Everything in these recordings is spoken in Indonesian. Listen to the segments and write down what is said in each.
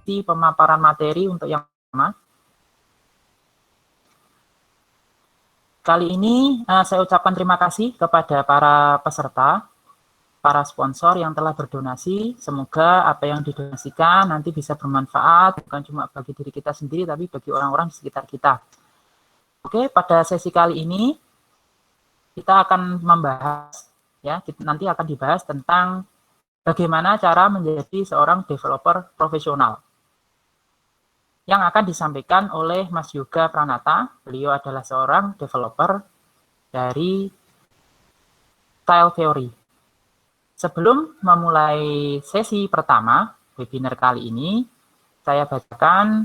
pemaparan materi untuk yang pertama. Kali ini saya ucapkan terima kasih kepada para peserta, para sponsor yang telah berdonasi. Semoga apa yang didonasikan nanti bisa bermanfaat, bukan cuma bagi diri kita sendiri, tapi bagi orang-orang di sekitar kita. Oke, pada sesi kali ini kita akan membahas, ya, nanti akan dibahas tentang bagaimana cara menjadi seorang developer profesional, yang akan disampaikan oleh Mas Yoga Pranata. Beliau adalah seorang developer dari Style Theory. Sebelum memulai sesi pertama webinar kali ini, saya bacakan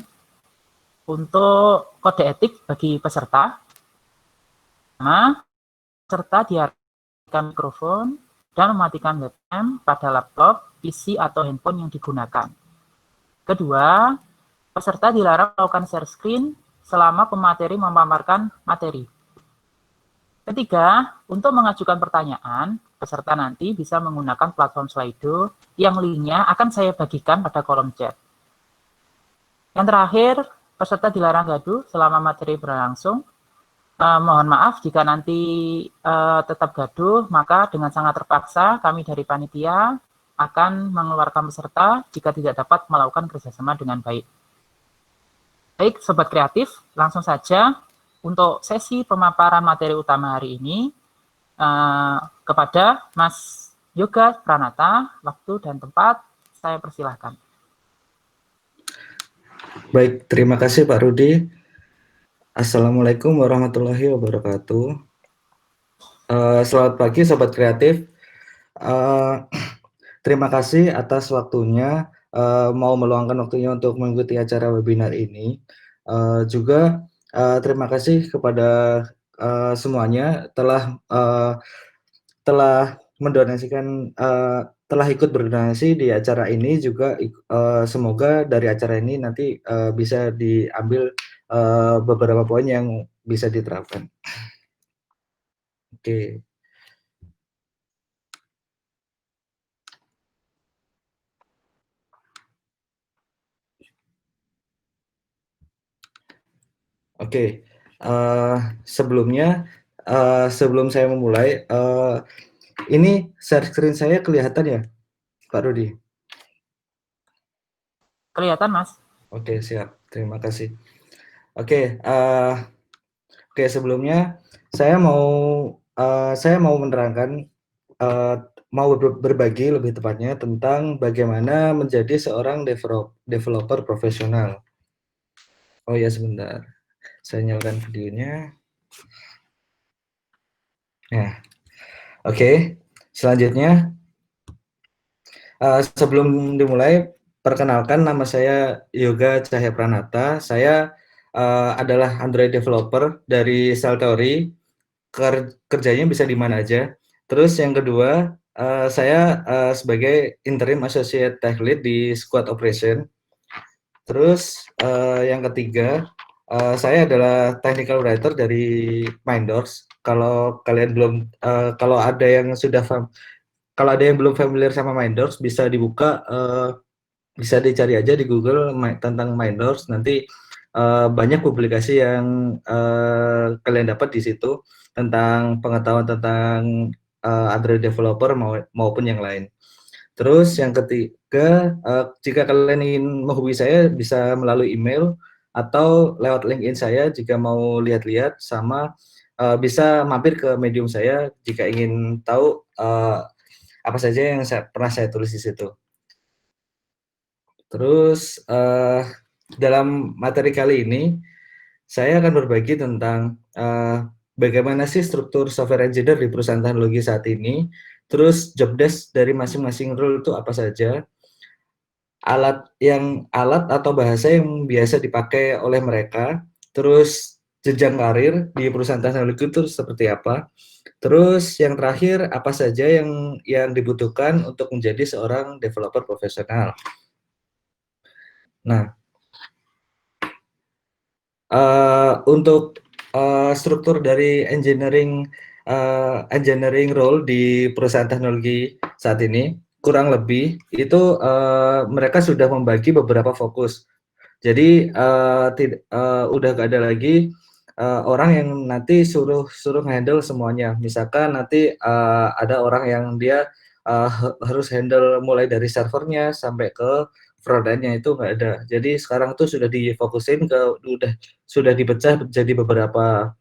untuk kode etik bagi peserta. Peserta diarahkan mikrofon dan mematikan webcam pada laptop, PC, atau handphone yang digunakan. Kedua, peserta dilarang melakukan share screen selama pemateri memaparkan materi. Ketiga, untuk mengajukan pertanyaan, peserta nanti bisa menggunakan platform Slido yang linknya akan saya bagikan pada kolom chat. Yang terakhir, peserta dilarang gaduh selama materi berlangsung. Mohon maaf jika nanti tetap gaduh, maka dengan sangat terpaksa kami dari panitia akan mengeluarkan peserta jika tidak dapat melakukan kerjasama dengan baik. Baik, Sobat Kreatif, langsung saja untuk sesi pemaparan materi utama hari ini kepada Mas Yoga Pranata. Waktu dan tempat saya persilahkan. Baik, terima kasih Pak Rudi. Assalamualaikum warahmatullahi wabarakatuh. Selamat pagi Sobat Kreatif. Terima kasih atas waktunya, mau meluangkan waktunya untuk mengikuti acara webinar ini. Juga terima kasih kepada semuanya telah mendonasikan, telah ikut berdonasi di acara ini. Juga semoga dari acara ini nanti bisa diambil beberapa poin yang bisa diterapkan. Oke. Oke, sebelumnya sebelum saya memulai, ini share screen saya kelihatan ya, Pak Rudi? Kelihatan, Mas. Oke, siap. Terima kasih. Oke, sebelumnya saya mau menerangkan, mau berbagi lebih tepatnya tentang bagaimana menjadi seorang developer profesional. Oh ya, sebentar. Saya nyalakan videonya. Nah, oke. Selanjutnya, sebelum dimulai, perkenalkan, nama saya Yoga Cahya Pranata. Saya adalah Android developer dari Style Theory. Kerjanya bisa di mana aja. Terus yang kedua, saya sebagai interim associate tech lead di squad operation. Terus yang ketiga, saya adalah technical writer dari Minddoors. Kalau kalian belum, kalau ada yang belum familiar sama Minddoors, bisa dibuka, bisa dicari aja di Google tentang Minddoors. Nanti banyak publikasi yang kalian dapat di situ tentang pengetahuan tentang Android developer maupun yang lain. Terus yang ketiga, jika kalian ingin menghubungi saya bisa melalui email atau lewat LinkedIn saya jika mau lihat-lihat, sama bisa mampir ke Medium saya jika ingin tahu apa saja yang pernah saya tulis di situ. Terus dalam materi kali ini saya akan berbagi tentang bagaimana sih struktur software engineer di perusahaan teknologi saat ini. Terus job desk dari masing-masing role itu apa saja, alat atau bahasa yang biasa dipakai oleh mereka, terus jenjang karir di perusahaan teknologi itu seperti apa, terus yang terakhir apa saja yang dibutuhkan untuk menjadi seorang developer profesional. Nah, untuk struktur dari engineering role di perusahaan teknologi saat ini, kurang lebih itu mereka sudah membagi beberapa fokus. Jadi udah gak ada lagi orang yang nanti suruh handle semuanya. Misalkan nanti ada orang yang dia harus handle mulai dari servernya sampai ke front-end-nya, itu nggak ada. Jadi sekarang tuh sudah difokusin ke sudah dipecah jadi beberapa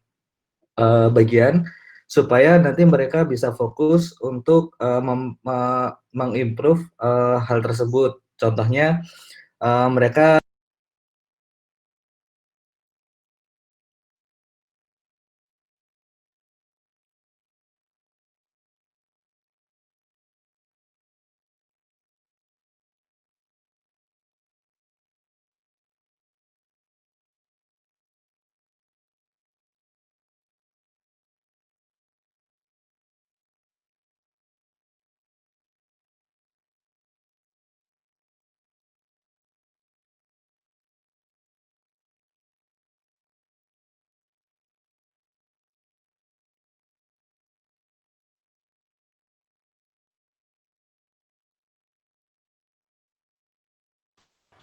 bagian supaya nanti mereka bisa fokus untuk mengimprove hal tersebut. Contohnya mereka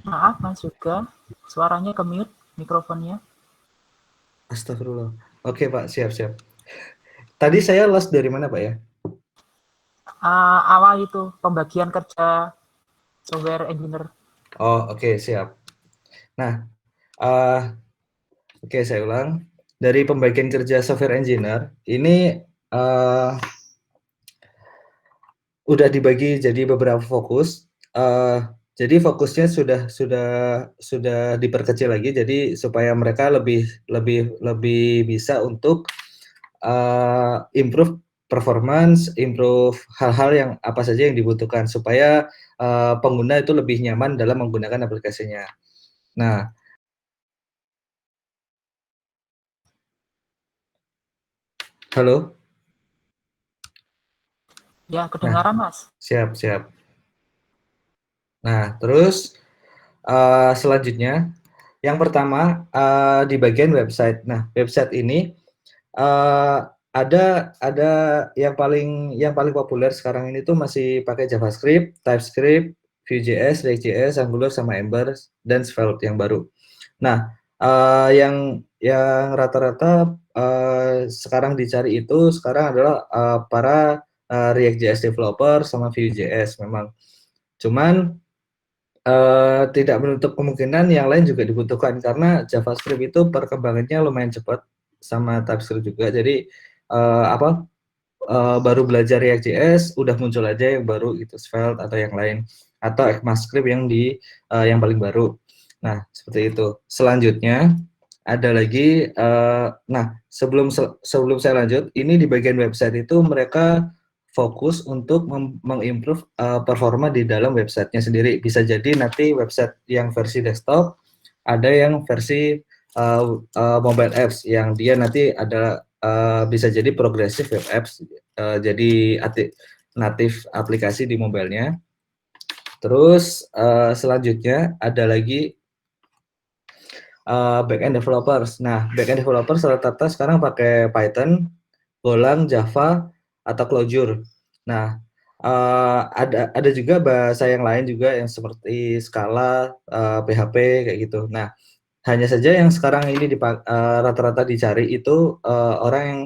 Maaf Mas Yoga, suaranya ke mute mikrofonnya. Astagfirullah. Oke Pak, siap. Tadi saya lost dari mana Pak ya? Awal itu pembagian kerja software engineer. Oh oke, siap. Nah, oke saya ulang. Dari pembagian kerja software engineer, ini udah dibagi jadi beberapa fokus. Jadi fokusnya sudah diperkecil lagi, jadi supaya mereka lebih bisa untuk improve performance, improve hal-hal yang apa saja yang dibutuhkan supaya pengguna itu lebih nyaman dalam menggunakan aplikasinya. Nah, halo. Ya, Nah, kedengaran Mas. siap. Nah, terus selanjutnya yang pertama di bagian website. Nah, website ini ada yang paling populer sekarang ini tuh masih pakai JavaScript, TypeScript, Vue.js, React.js, Angular sama Ember dan Svelte yang baru. Nah, yang rata-rata sekarang dicari itu sekarang adalah para React.js developer sama Vue.js memang. Cuman tidak menutup kemungkinan yang lain juga dibutuhkan karena JavaScript itu perkembangannya lumayan cepat sama TypeScript juga. Jadi baru belajar React.js udah muncul aja yang baru gitu, Svelte atau yang lain atau ECMAScript yang paling baru. Nah, seperti itu. Selanjutnya ada lagi nah, sebelum saya lanjut, ini di bagian website itu mereka fokus untuk mengimprove performa di dalam websitenya sendiri. Bisa jadi nanti website yang versi desktop, ada yang versi mobile apps yang dia nanti ada bisa jadi progressive web apps, jadi natif aplikasi di mobilenya. Terus selanjutnya ada lagi backend developers. Nah, backend developers rata-rata sekarang pakai Python, Golang, Java, atau Clojure. Nah, ada juga bahasa yang lain juga yang seperti Scala, PHP kayak gitu. Nah, hanya saja yang sekarang ini rata-rata dicari itu orang yang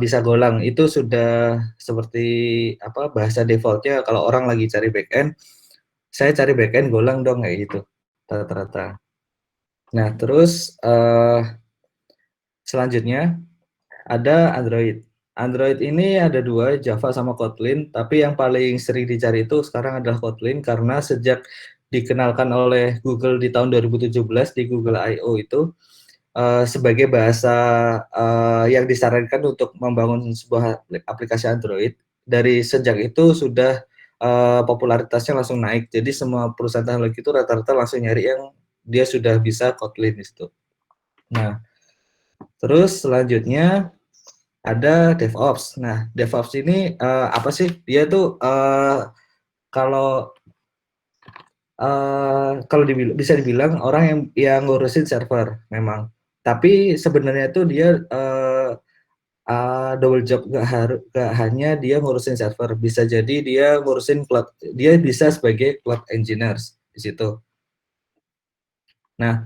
bisa Golang. Itu sudah seperti apa bahasa defaultnya kalau orang lagi cari backend, saya cari backend Golang dong kayak gitu rata-rata. Nah, terus selanjutnya ada Android. Android ini ada dua, Java sama Kotlin, tapi yang paling sering dicari itu sekarang adalah Kotlin karena sejak dikenalkan oleh Google di tahun 2017 di Google I/O itu sebagai bahasa yang disarankan untuk membangun sebuah aplikasi Android. Dari sejak itu sudah popularitasnya langsung naik. Jadi semua perusahaan teknologi itu rata-rata langsung nyari yang dia sudah bisa Kotlin itu. Nah, terus selanjutnya ada DevOps. Nah, DevOps ini apa sih? Dia tuh kalau bisa dibilang orang yang ngurusin server memang. Tapi sebenarnya tuh dia double job, gak hanya dia ngurusin server, bisa jadi dia ngurusin cloud, dia bisa sebagai cloud engineers di situ. Nah,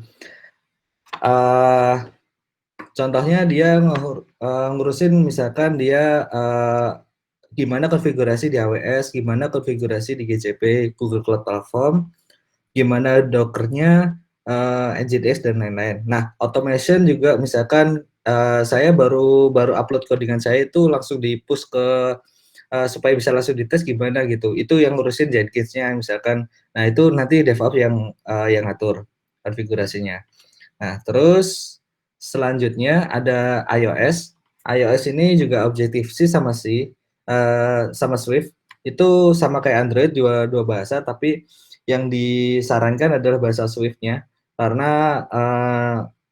contohnya dia ngurusin misalkan dia gimana konfigurasi di AWS, gimana konfigurasi di GCP, Google Cloud Platform, gimana Docker-nya, NGDS dan lain-lain. Nah, automation juga misalkan saya baru upload codingan saya itu langsung di-push ke supaya bisa langsung dites gimana gitu. Itu yang ngurusin Jenkins-nya misalkan. Nah, itu nanti DevOps yang ngatur konfigurasinya. Nah, terus selanjutnya ada iOS. iOS ini juga Objective-C sama Swift. Itu sama kayak Android, dua bahasa, tapi yang disarankan adalah bahasa Swift-nya karena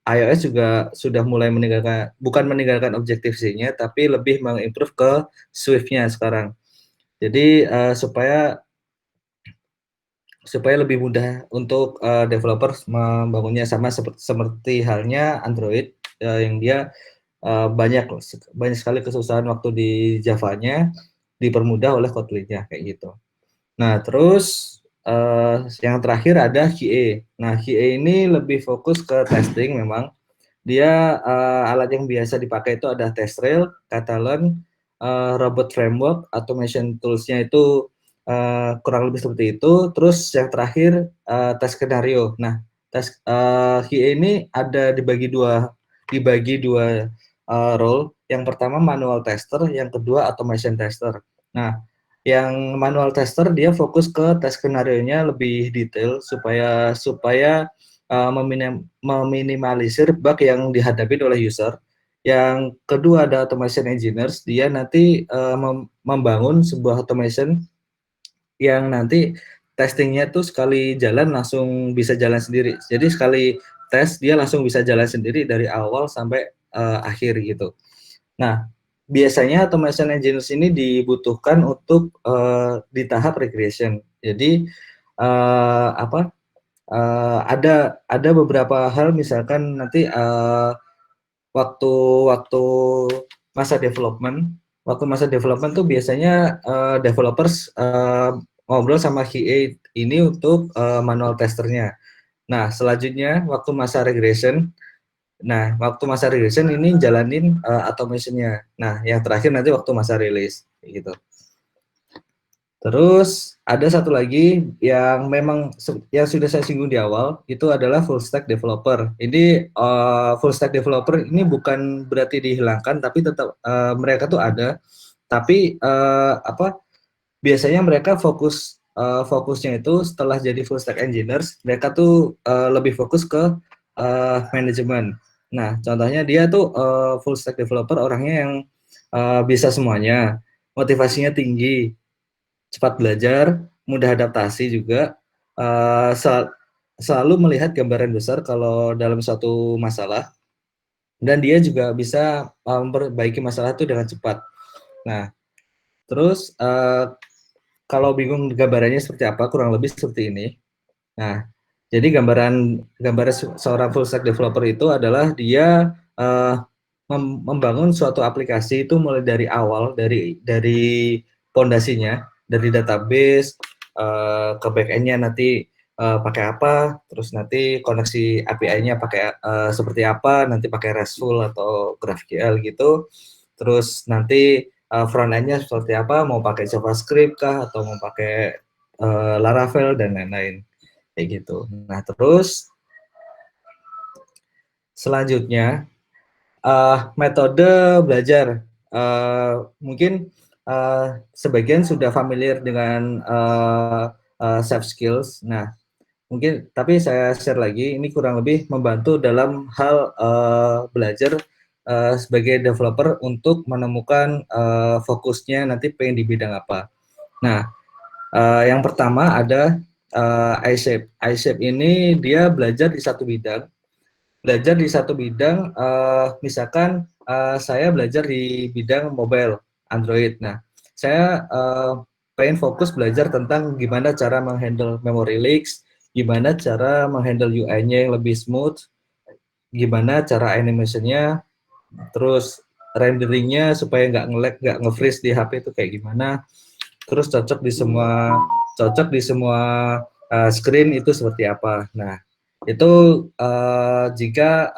iOS juga sudah mulai bukan meninggalkan Objective-C-nya, tapi lebih mengimprove ke Swift-nya sekarang. Jadi supaya lebih mudah untuk developer membangunnya, sama seperti halnya Android yang dia banyak sekali kesusahan waktu di Java-nya dipermudah oleh Kotlin-nya kayak gitu. Nah, terus yang terakhir ada QA. Nah, QA ini lebih fokus ke testing memang. Dia alat yang biasa dipakai itu ada TestRail, Catalan, Robot Framework, automation tools-nya itu kurang lebih seperti itu. Terus yang terakhir test skenario. Nah, tes QA ini ada dibagi dua role. Yang pertama manual tester, yang kedua automation tester. Nah, yang manual tester dia fokus ke tes skenario-nya lebih detail supaya meminimalisir bug yang dihadapi oleh user. Yang kedua ada automation engineers, dia nanti membangun sebuah automation yang nanti testingnya tuh sekali jalan langsung bisa jalan sendiri. Jadi sekali tes dia langsung bisa jalan sendiri dari awal sampai akhir gitu. Nah, biasanya automation engineers ini dibutuhkan untuk di tahap regression. Jadi ada beberapa hal misalkan nanti waktu masa development tuh biasanya developers ngobrol sama QA ini untuk manual testernya. Nah, selanjutnya waktu masa regression ini jalanin automation-nya. Nah, yang terakhir nanti waktu masa release gitu. Terus ada satu lagi yang memang yang sudah saya singgung di awal, itu adalah full stack developer. Ini full stack developer ini bukan berarti dihilangkan, tapi tetap mereka tuh ada. Tapi biasanya mereka fokusnya itu setelah jadi full stack engineers, mereka tuh lebih fokus ke manajemen. Nah, contohnya dia tuh full stack developer orangnya yang bisa semuanya, motivasinya tinggi, cepat belajar, mudah adaptasi juga, selalu melihat gambaran besar kalau dalam suatu masalah, dan dia juga bisa memperbaiki masalah itu dengan cepat. Nah, terus kalau bingung gambarannya seperti apa, kurang lebih seperti ini. Nah, jadi gambaran seorang full stack developer itu adalah dia membangun suatu aplikasi itu mulai dari awal, dari pondasinya, dari database ke backend-nya nanti pakai apa, terus nanti koneksi API-nya pakai seperti apa, nanti pakai RESTful atau GraphQL gitu, terus nanti front end-nya seperti apa, mau pakai JavaScript kah atau mau pakai Laravel dan lain-lain kayak gitu. Nah, terus selanjutnya metode belajar. Mungkin sebagian sudah familiar dengan soft skills. Nah, mungkin tapi saya share lagi, ini kurang lebih membantu dalam hal belajar sebagai developer untuk menemukan fokusnya nanti pengen di bidang apa. Nah, yang pertama ada iShape. iShape ini dia belajar di satu bidang. Misalkan saya belajar di bidang mobile Android. Nah, saya pengen fokus belajar tentang gimana cara menghandle memory leaks, gimana cara menghandle UI-nya yang lebih smooth, gimana cara animation-nya, terus renderingnya supaya nggak nge-lag, nggak nge-freeze di HP itu kayak gimana. Terus cocok di semua screen itu seperti apa. Nah, itu jika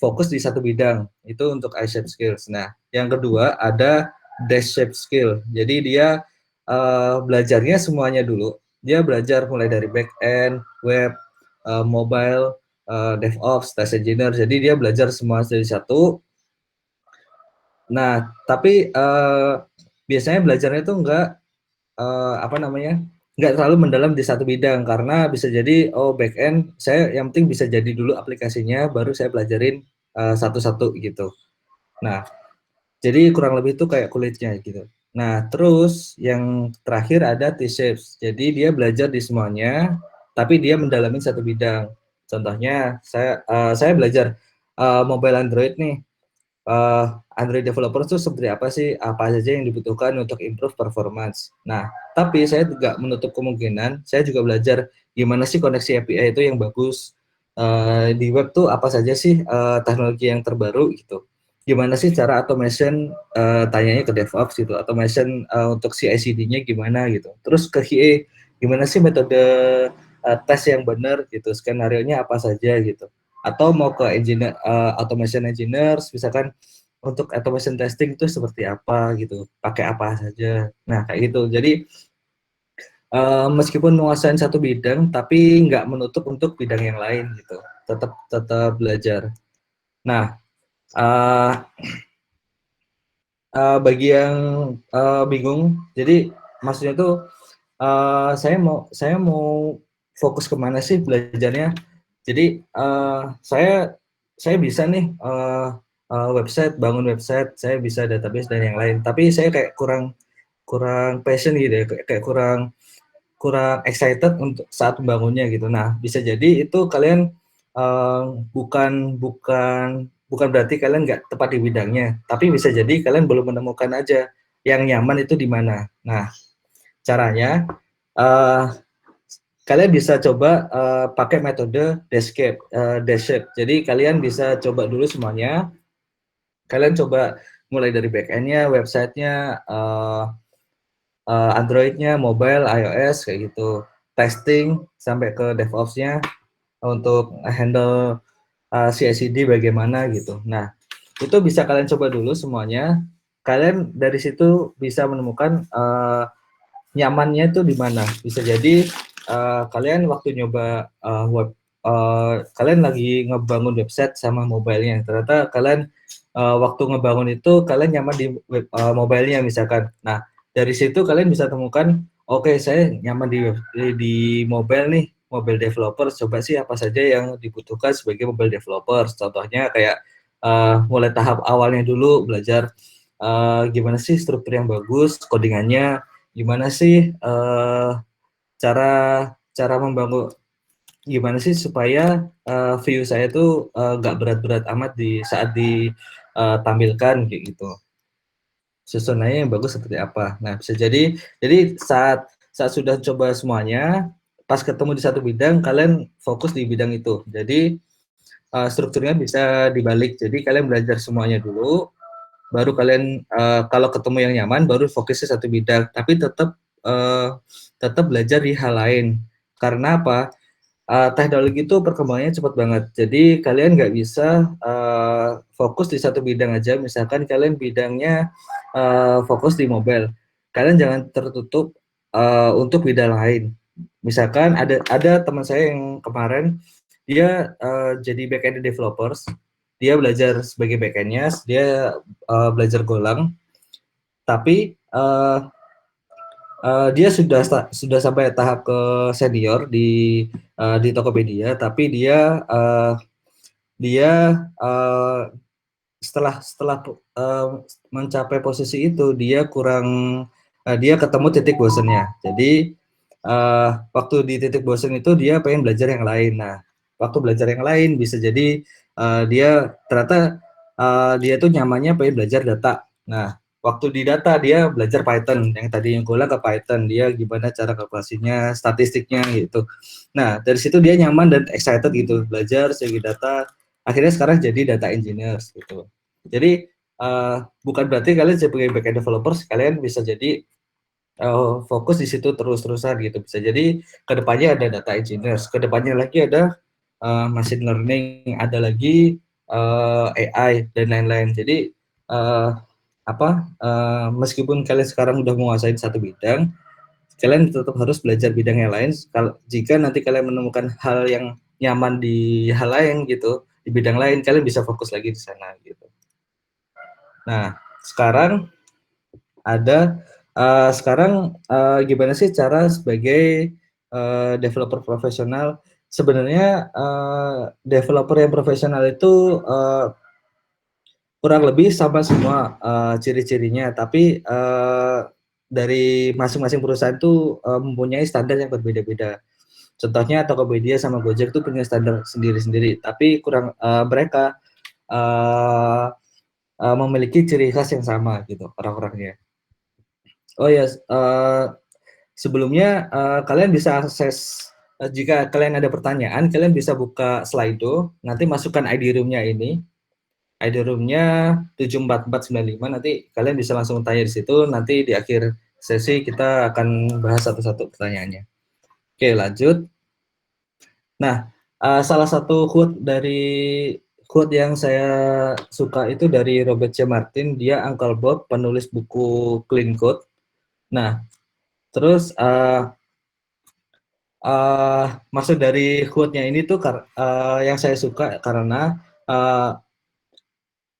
fokus di satu bidang, itu untuk eye shape skills. Nah, yang kedua ada dash shape skill. Jadi dia belajarnya semuanya dulu. Dia belajar mulai dari back end, web, mobile, DevOps, test engineer. Jadi dia belajar semua dari satu. Nah, tapi biasanya belajarnya itu nggak terlalu mendalam di satu bidang karena bisa jadi back end saya yang penting bisa jadi dulu aplikasinya baru saya pelajarin satu-satu gitu. Nah, jadi kurang lebih itu kayak kulitnya gitu. Nah, terus yang terakhir ada T-shapes. Jadi dia belajar di semuanya tapi dia mendalami satu bidang. Contohnya saya belajar mobile Android nih. Android developer itu seperti apa sih, apa saja yang dibutuhkan untuk improve performance. Nah, tapi saya juga menutup kemungkinan, saya juga belajar gimana sih koneksi API itu yang bagus. Di web tuh apa saja sih teknologi yang terbaru gitu. Gimana sih cara automation, tanyanya ke DevOps gitu, automation untuk CI/CD-nya gimana gitu. Terus ke QA, gimana sih metode tes yang benar gitu, skenario-nya apa saja gitu. Atau mau ke engineer, automation engineers, misalkan untuk automation testing itu seperti apa gitu, pakai apa saja. Nah, kayak gitu. Jadi meskipun menguasai satu bidang, tapi nggak menutup untuk bidang yang lain gitu. Tetap tetap belajar. Nah, uh, bagi yang bingung, jadi maksudnya tuh saya mau fokus kemana sih belajarnya. Jadi saya bisa nih bangun website, saya bisa database dan yang lain. Tapi saya kayak kurang kurang passion gitu ya, kayak kurang kurang excited untuk saat membangunnya gitu. Nah, bisa jadi itu kalian bukan bukan bukan berarti kalian nggak tepat di bidangnya, tapi bisa jadi kalian belum menemukan aja yang nyaman itu di mana. Nah, caranya kalian bisa coba pakai metode Deshape. Jadi kalian bisa coba dulu semuanya. Kalian coba mulai dari back-end-nya, website-nya, Android-nya, mobile, iOS kayak gitu. Testing sampai ke DevOps-nya untuk handle CI/CD bagaimana gitu. Nah, itu bisa kalian coba dulu semuanya. Kalian dari situ bisa menemukan nyamannya itu di mana. Bisa jadi kalian waktu nyoba kalian lagi ngebangun website sama mobilenya. Ternyata kalian waktu ngebangun itu kalian nyaman di mobilenya misalkan. Nah, dari situ kalian bisa temukan, oke, saya nyaman di mobile nih, mobile developer. Coba sih apa saja yang dibutuhkan sebagai mobile developer. Contohnya kayak mulai tahap awalnya dulu belajar gimana sih struktur yang bagus, codingannya, gimana sih cara cara membangun, gimana sih supaya view saya tuh nggak berat-berat amat di saat ditampilkan kayak gitu. Susunannya yang bagus seperti apa. Nah, bisa jadi saat saat sudah coba semuanya, pas ketemu di satu bidang, kalian fokus di bidang itu. Jadi strukturnya bisa dibalik. Jadi kalian belajar semuanya dulu, baru kalian kalau ketemu yang nyaman, baru fokusnya satu bidang. Tapi tetap belajar di hal lain. Karena apa? Teknologi itu perkembangannya cepat banget. Jadi kalian nggak bisa fokus di satu bidang aja. Misalkan kalian bidangnya fokus di mobile, kalian jangan tertutup untuk bidang lain. Misalkan ada teman saya yang kemarin dia jadi backend developers, dia belajar sebagai backendnya, dia belajar Golang, tapi dia sudah sampai tahap ke senior di Tokopedia, tapi dia setelah setelah mencapai posisi itu dia ketemu titik bosannya. Jadi waktu di titik bosan itu dia pengen belajar yang lain. Nah, waktu belajar yang lain bisa jadi dia ternyata dia tuh nyamannya pengen belajar data. Nah, waktu di data dia belajar Python, yang tadi yang Golang ke Python, dia gimana cara kalkulasinya, statistiknya gitu. Nah, dari situ dia nyaman dan excited gitu belajar segi data. Akhirnya sekarang jadi data engineers gitu. Jadi bukan berarti kalian sebagai backend developers kalian bisa jadi fokus di situ terus-terusan gitu. Bisa jadi kedepannya ada data engineers, kedepannya lagi ada machine learning, ada lagi AI dan lain-lain. Jadi meskipun kalian sekarang udah menguasai satu bidang, kalian tetap harus belajar bidang yang lain. Jika nanti kalian menemukan hal yang nyaman di hal lain gitu, di bidang lain, kalian bisa fokus lagi di sana gitu. Nah, sekarang gimana sih cara sebagai developer profesional? Sebenarnya developer yang profesional itu kurang lebih sama semua ciri-cirinya, tapi dari masing-masing perusahaan itu mempunyai standar yang berbeda-beda. Contohnya Tokopedia sama Gojek itu punya standar sendiri-sendiri, tapi mereka memiliki ciri khas yang sama gitu orang-orangnya. Oh ya, sebelumnya kalian bisa akses jika kalian ada pertanyaan, kalian bisa buka Slido, nanti masukkan ID room-nya ini. ID room-nya 74495, nanti kalian bisa langsung tanya di situ, nanti di akhir sesi kita akan bahas satu-satu pertanyaannya. Oke, lanjut. Nah, salah satu quote yang saya suka itu dari Robert C. Martin, dia Uncle Bob, penulis buku Clean Code. Nah, terus maksud dari quote-nya ini tuh yang saya suka karena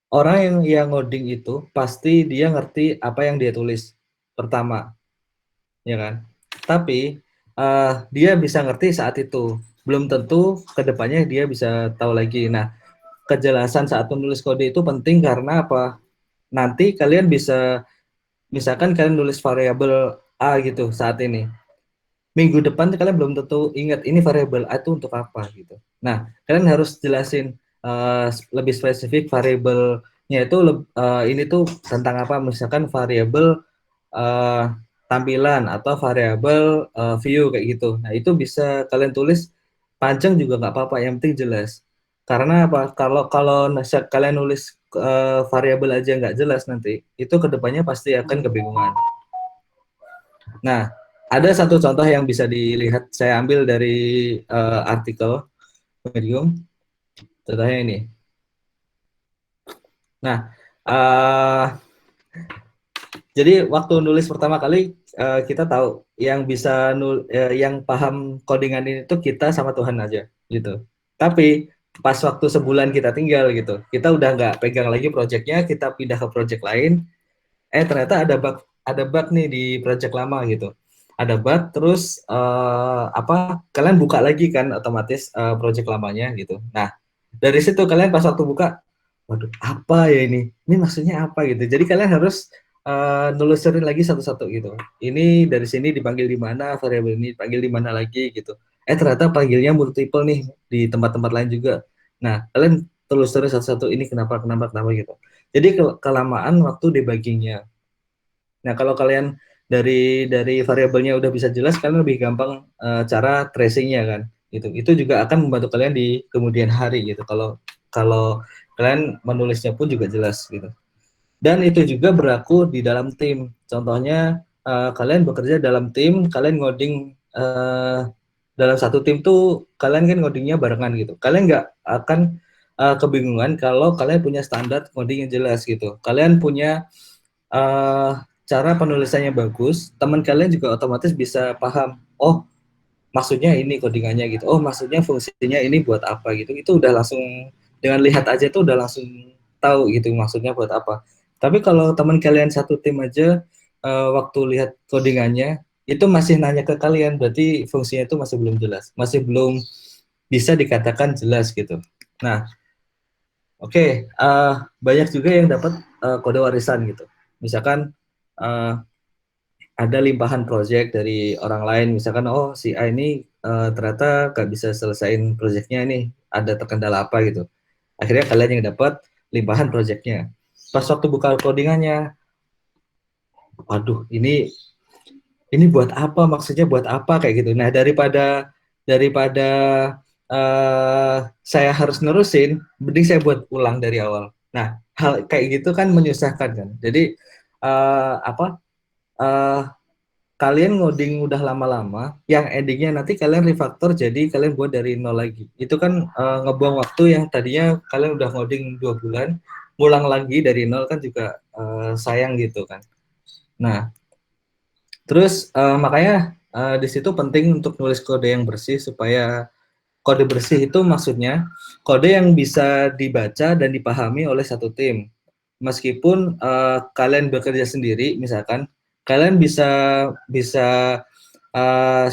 orang yang ngoding itu pasti dia ngerti apa yang dia tulis pertama, ya kan? Tapi dia bisa ngerti saat itu, belum tentu kedepannya dia bisa tahu lagi. Nah, kejelasan saat menulis kode itu penting karena apa? Nanti kalian bisa, misalkan kalian nulis variabel A gitu saat ini, minggu depan kalian belum tentu ingat ini variabel A itu untuk apa gitu. Nah, kalian harus jelasin lebih spesifik variabelnya itu ini tuh tentang apa, misalkan variabel tampilan atau variabel view kayak gitu. Nah, itu bisa kalian tulis panjang juga nggak apa-apa, yang penting jelas. Karena apa? Kalau kalau kalian nulis variabel aja nggak jelas, nanti itu kedepannya pasti akan kebingungan. Nah, ada satu contoh yang bisa dilihat, saya ambil dari artikel Medium. Contohnya ini. Nah, jadi waktu nulis pertama kali kita tahu yang bisa yang paham codingan ini tuh kita sama Tuhan aja gitu. Tapi pas waktu sebulan kita tinggal gitu, kita udah nggak pegang lagi projectnya, kita pindah ke project lain. Ternyata ada bug nih di project lama gitu. Ada bug, terus kalian buka lagi kan otomatis project lamanya gitu. Nah, dari situ kalian pas waktu buka, waduh apa ya ini? Ini maksudnya apa gitu. Jadi kalian harus nelusurin lagi satu-satu gitu. Ini dari sini dipanggil di mana, variabel ini dipanggil di mana lagi gitu. Ternyata panggilnya multiple nih di tempat-tempat lain juga. Nah, kalian telusuri satu-satu, ini kenapa gitu. Jadi kelamaan waktu debuggingnya. Nah, kalau kalian dari variabelnya udah bisa jelas, kalian lebih gampang cara tracingnya kan. Itu juga akan membantu kalian di kemudian hari gitu. Kalau kalian menulisnya pun juga jelas gitu. Dan itu juga berlaku di dalam tim. Contohnya kalian bekerja dalam tim, kalian ngoding dalam satu tim tuh kalian kan ngodingnya barengan gitu. Kalian nggak akan kebingungan kalau kalian punya standar ngoding yang jelas gitu. Kalian punya cara penulisannya bagus, teman kalian juga otomatis bisa paham. Oh, maksudnya ini codingannya gitu. Oh, maksudnya fungsinya ini buat apa gitu. Itu udah langsung dengan lihat aja tuh udah langsung tahu gitu maksudnya buat apa. Tapi kalau teman kalian satu tim aja waktu lihat codingannya itu masih nanya ke kalian, berarti fungsinya itu masih belum jelas, masih belum bisa dikatakan jelas gitu. Nah, oke, banyak juga yang dapat kode warisan gitu. Misalkan ada limpahan project dari orang lain, misalkan oh si A ini ternyata gak bisa selesaiin projectnya nih, ada terkendala apa gitu. Akhirnya kalian yang dapat limpahan projectnya. Pas waktu buka codingannya, waduh ini buat apa, maksudnya buat apa kayak gitu. Nah, daripada saya harus nerusin, mending saya buat ulang dari awal. Nah, hal kayak gitu kan menyusahkan kan. Jadi apa kalian ngoding udah lama-lama, yang endingnya nanti kalian refactor jadi kalian buat dari nol lagi. Itu kan ngebuang waktu yang tadinya kalian udah ngoding 2 bulan, ngulang lagi dari nol kan juga sayang gitu kan. Nah, terus makanya di situ penting untuk nulis kode yang bersih supaya kode bersih itu maksudnya kode yang bisa dibaca dan dipahami oleh satu tim. Meskipun kalian bekerja sendiri, misalkan kalian bisa bisa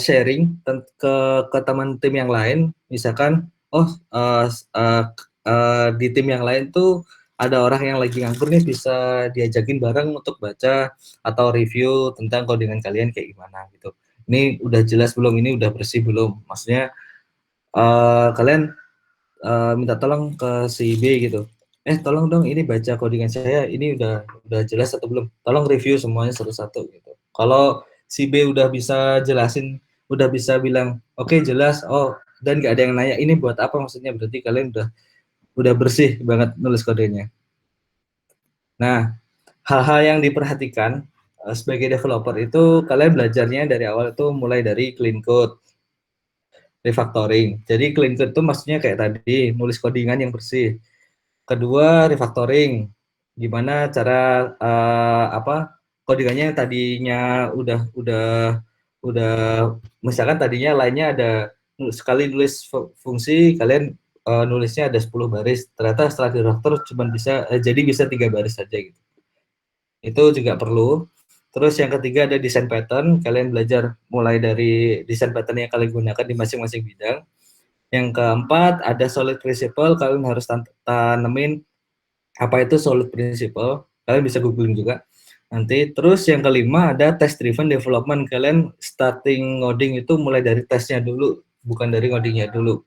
sharing ke teman tim yang lain, misalkan, oh di tim yang lain tuh ada orang yang lagi nganggur nih bisa diajakin bareng untuk baca atau review tentang codingan kalian kayak gimana gitu. Ini udah jelas belum? Ini udah bersih belum? Maksudnya kalian minta tolong ke si B gitu. Tolong dong ini baca codingan saya, ini udah jelas atau belum? Tolong review semuanya satu-satu gitu. Kalau si B udah bisa jelasin, udah bisa bilang, oke jelas, oh dan nggak ada yang nanya ini buat apa maksudnya, berarti kalian udah bersih banget nulis kodenya. Nah, hal-hal yang diperhatikan sebagai developer itu kalian belajarnya dari awal itu mulai dari clean code, refactoring. Jadi clean code itu maksudnya kayak tadi, nulis codingan yang bersih. Kedua, refactoring. Gimana cara apa codingannya yang tadinya udah misalkan tadinya lainnya ada sekali nulis fungsi kalian nulisnya ada 10 baris. Ternyata setelah di refactor cuma bisa jadi bisa 3 baris saja gitu. Itu juga perlu. Terus yang ketiga ada desain pattern. Kalian belajar mulai dari desain pattern yang kalian gunakan di masing-masing bidang. Yang keempat ada solid principle. Kalian harus tanemin apa itu solid principle. Kalian bisa googling juga nanti. Terus yang kelima ada test driven development. Kalian starting ngoding itu mulai dari tesnya dulu, bukan dari ngodingnya dulu.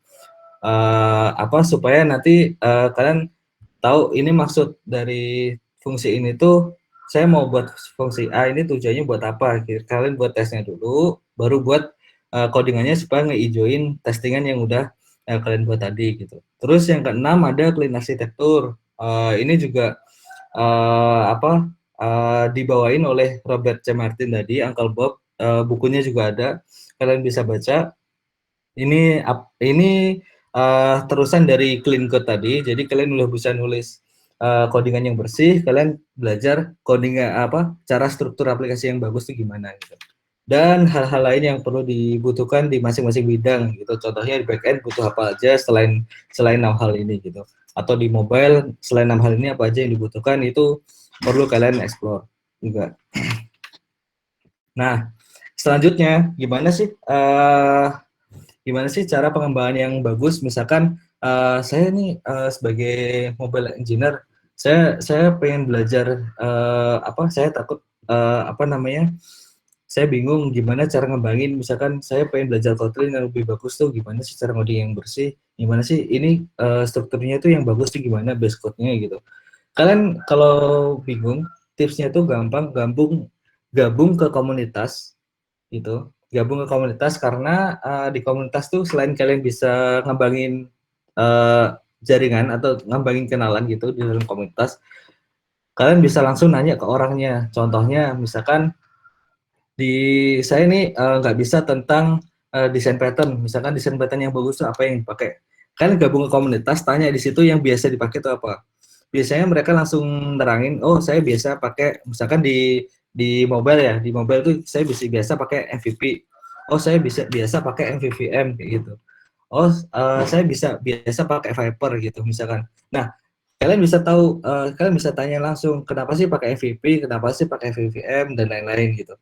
Apa supaya nanti kalian tahu ini maksud dari fungsi ini tuh saya mau buat fungsi A ini tujuannya buat apa. Kalian buat tesnya dulu, baru buat codingannya supaya ngeijoin testingan yang udah kalian buat tadi gitu. Terus yang keenam ada clean arsitektur. Ini juga apa dibawain oleh Robert C. Martin tadi, Uncle Bob. Bukunya juga ada, kalian bisa baca. Ini terusan dari clean code tadi. Jadi kalian udah bisa nulis codingan yang bersih, kalian belajar coding apa cara struktur aplikasi yang bagus itu gimana gitu. Dan hal-hal lain yang perlu dibutuhkan di masing-masing bidang gitu. Contohnya di backend butuh apa aja selain 6 hal ini gitu. Atau di mobile selain 6 hal ini apa aja yang dibutuhkan itu perlu kalian explore juga. Nah, selanjutnya gimana sih cara pengembangan yang bagus? Misalkan saya nih sebagai mobile engineer, saya pengen belajar apa? Saya takut apa namanya? Saya bingung gimana cara ngembangin. Misalkan saya pengen belajar Kotlin yang lebih bagus tuh gimana sih cara ngoding yang bersih? Gimana sih ini strukturnya tuh yang bagus tuh gimana base code-nya gitu. Kalian kalau bingung, tipsnya tuh gampang, gabung ke komunitas gitu. Gabung ke komunitas karena di komunitas tuh selain kalian bisa ngembangin jaringan atau ngembangin kenalan gitu di dalam komunitas, kalian bisa langsung nanya ke orangnya. Contohnya misalkan di saya ini nggak bisa tentang desain pattern. Misalkan desain pattern yang bagus tuh apa yang dipakai. Kalian gabung ke komunitas, tanya di situ yang biasa dipakai itu apa. Biasanya mereka langsung nerangin, oh saya biasa pakai, misalkan di mobile ya, di mobile tuh saya biasa pakai MVP. Oh saya biasa pakai MVVM kayak gitu. Oh saya biasa pakai Viper gitu misalkan. Nah kalian bisa tahu, kalian bisa tanya langsung kenapa sih pakai MVP, kenapa sih pakai MVVM dan lain-lain gitu.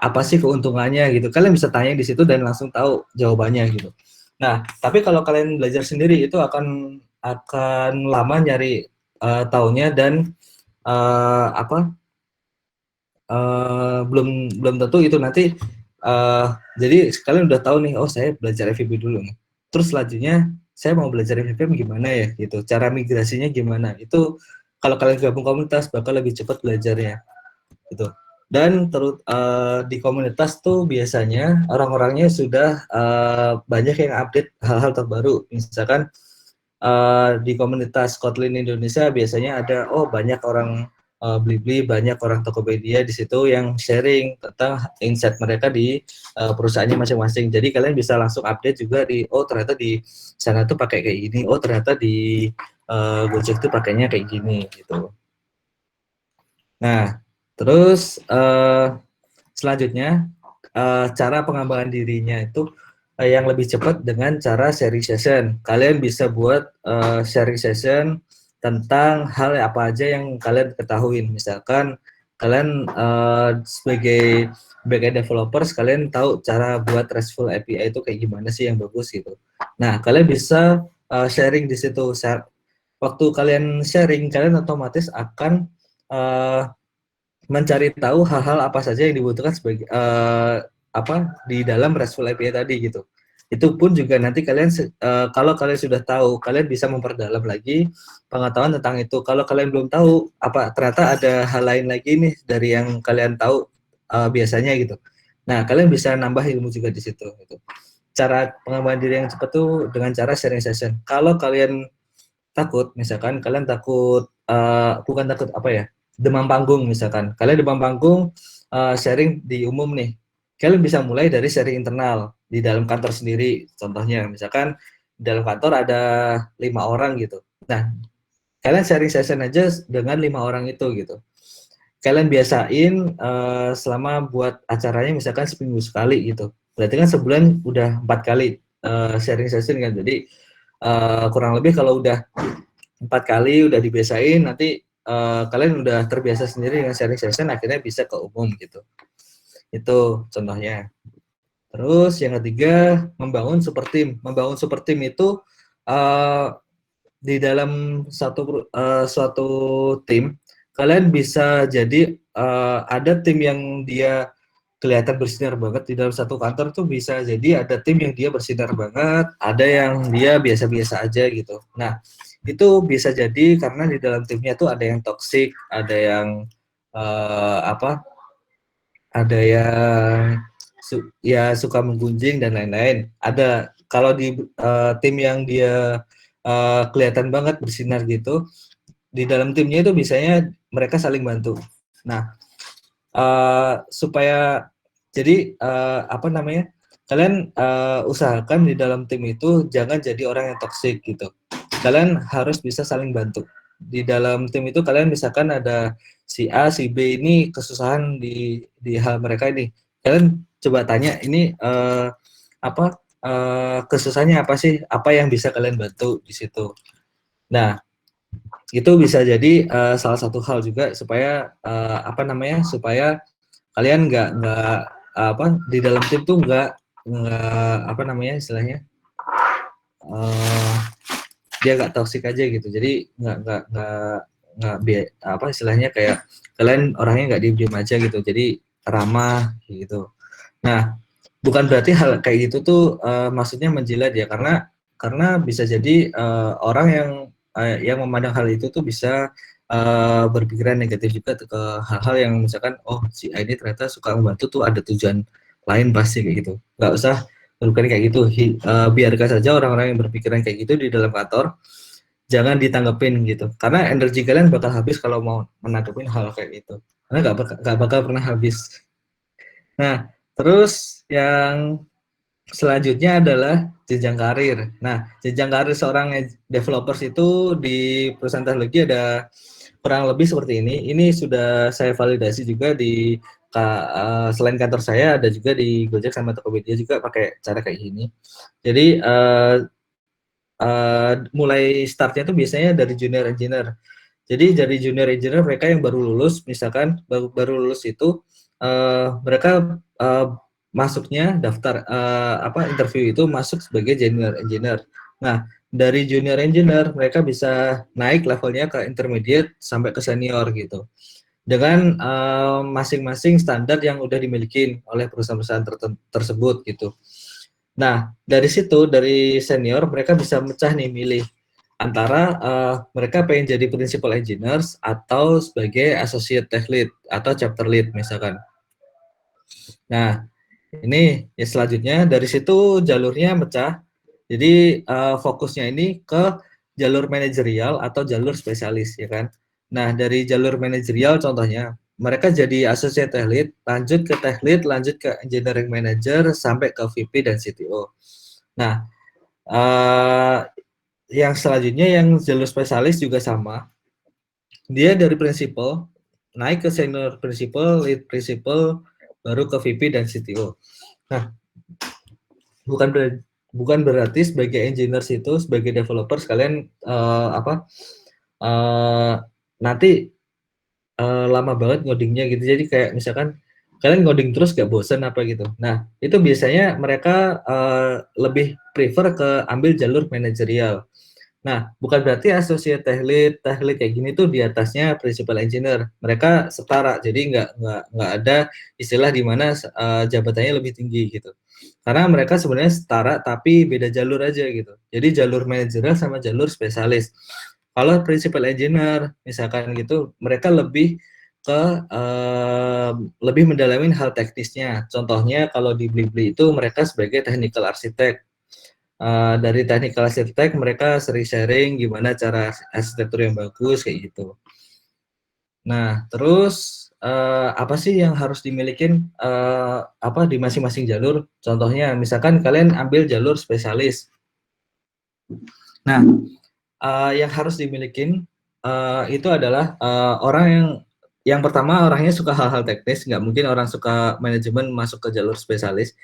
Apa sih keuntungannya gitu. Kalian bisa tanya di situ dan langsung tahu jawabannya gitu. Nah, tapi kalau kalian belajar sendiri itu akan lama nyari taunya dan apa belum tentu itu nanti jadi kalian udah tahu nih, oh saya belajar FVP dulu nih. Terus selanjutnya saya mau belajar FVP gimana ya gitu. Cara migrasinya gimana? Itu kalau kalian gabung komunitas bakal lebih cepat belajarnya gitu. Dan di komunitas tuh biasanya orang-orangnya sudah banyak yang update hal-hal terbaru. Misalkan di komunitas Kotlin Indonesia biasanya ada banyak orang Blibli, banyak orang Tokopedia di situ yang sharing tentang insight mereka di perusahaannya masing-masing. Jadi kalian bisa langsung update juga di ternyata di sana tuh pakai kayak gini, ternyata di Gojek tuh pakainya kayak gini gitu. Nah, terus selanjutnya cara pengembangan dirinya itu yang lebih cepat dengan cara sharing session. Kalian bisa buat sharing session tentang hal apa aja yang kalian ketahui. Misalkan kalian sebagai backend developers, kalian tahu cara buat RESTful API itu kayak gimana sih yang bagus gitu. Nah, kalian bisa sharing di situ. Waktu kalian sharing, kalian otomatis akan mencari tahu hal-hal apa saja yang dibutuhkan sebagai di dalam RESTful API tadi gitu. Itu pun juga nanti kalian kalau kalian sudah tahu, kalian bisa memperdalam lagi pengetahuan tentang itu. Kalau kalian belum tahu, ternyata ada hal lain lagi nih dari yang kalian tahu biasanya gitu. Nah, kalian bisa nambah ilmu juga di situ gitu. Cara pengembangan diri yang cepat tuh dengan cara sharing session. Kalau kalian takut, misalkan kalian takut bukan takut demam panggung misalkan. Kalian demam panggung sharing di umum nih. Kalian bisa mulai dari sharing internal di dalam kantor sendiri. Contohnya misalkan di dalam kantor ada 5 orang gitu. Nah, kalian sharing session aja dengan 5 orang itu gitu. Kalian biasain selama buat acaranya misalkan seminggu sekali gitu. Berarti kan sebulan udah 4 kali sharing session kan. Jadi kurang lebih kalau udah 4 kali udah dibiasain, nanti kalian udah terbiasa sendiri dengan sharing session, akhirnya bisa ke umum gitu. Itu contohnya. Terus yang ketiga, membangun super team. Membangun super team itu di dalam suatu tim, kalian bisa jadi ada tim yang dia kelihatan bersinar banget di dalam satu kantor tuh bisa jadi ada tim yang dia bersinar banget, ada yang dia biasa-biasa aja gitu. Nah, itu bisa jadi karena di dalam timnya tuh ada yang toksik, ada yang ada yang suka menggunjing dan lain-lain. Ada kalau di tim yang dia kelihatan banget bersinar gitu, di dalam timnya itu biasanya mereka saling bantu. Nah, supaya jadi kalian usahakan di dalam tim itu jangan jadi orang yang toksik gitu. Kalian harus bisa saling bantu. Di dalam tim itu kalian misalkan ada si A, si B ini kesusahan di hal mereka ini. Kalian coba tanya ini kesusahannya apa sih? Apa yang bisa kalian bantu di situ. Nah, itu bisa jadi salah satu hal juga supaya supaya kalian nggak di dalam tim tuh nggak istilahnya dia nggak toksik aja gitu. Jadi nggak istilahnya kayak kalian orangnya nggak diem aja gitu. Jadi ramah gitu. Nah, bukan berarti hal kayak gitu tuh maksudnya menjilat ya, karena bisa jadi orang yang memandang hal itu tuh bisa berpikiran negatif juga ke hal-hal yang misalkan si A ini ternyata suka membantu tuh ada tujuan lain pasti kayak gitu. Nggak usah bukan kayak gitu. Biarkan saja orang-orang yang berpikiran kayak gitu di dalam kantor, jangan ditanggepin gitu. Karena energi kalian bakal habis kalau mau menanggepin hal kayak itu. Karena nggak bakal pernah habis. Nah, terus yang selanjutnya adalah jenjang karir. Nah, jenjang karir seorang developers itu di perusahaan teknologi ada kurang lebih seperti ini. Ini sudah saya validasi juga di selain kantor saya ada juga di Gojek sama Tokopedia juga pakai cara kayak gini. Jadi mulai startnya tuh biasanya dari junior engineer. Jadi dari junior engineer mereka yang baru lulus, misalkan baru lulus itu mereka masuknya daftar interview itu masuk sebagai junior engineer. Nah, dari junior engineer mereka bisa naik levelnya ke intermediate sampai ke senior gitu. Dengan masing-masing standar yang udah dimiliki oleh perusahaan-perusahaan tersebut gitu. Nah, dari situ dari senior mereka bisa mecah nih milih antara mereka pengen jadi principal engineers atau sebagai associate tech lead atau chapter lead misalkan. Nah, ini ya selanjutnya dari situ jalurnya mecah. Jadi fokusnya ini ke jalur manajerial atau jalur spesialis, ya kan. Nah, dari jalur manajerial contohnya, mereka jadi associate tech lead, lanjut ke tech lead, lanjut ke engineering manager, sampai ke VP dan CTO. Nah, yang selanjutnya yang jalur spesialis juga sama. Dia dari principal naik ke senior principal, lead principal, baru ke VP dan CTO. Nah, bukan berarti sebagai engineers itu, sebagai developer sekalian nanti lama banget ngodingnya gitu. Jadi kayak misalkan kalian ngoding terus gak bosen apa gitu. Nah, itu biasanya mereka lebih prefer ke ambil jalur manajerial. Nah, bukan berarti associate tech lead kayak gini tuh di atasnya principal engineer. Mereka setara, jadi nggak ada istilah di mana jabatannya lebih tinggi gitu. Karena mereka sebenarnya setara tapi beda jalur aja gitu. Jadi jalur manajerial sama jalur spesialis. Kalau principal engineer misalkan gitu, mereka lebih ke lebih mendalami hal teknisnya. Contohnya kalau di Blibli itu mereka sebagai technical architect. Dari technical architect mereka sering sharing gimana cara arsitektur yang bagus kayak gitu. Nah, terus apa sih yang harus dimilikin di masing-masing jalur? Contohnya, misalkan kalian ambil jalur spesialis. Nah, yang harus dimilikin itu adalah orang yang pertama orangnya suka hal-hal teknis, nggak mungkin orang suka manajemen masuk ke jalur spesialis.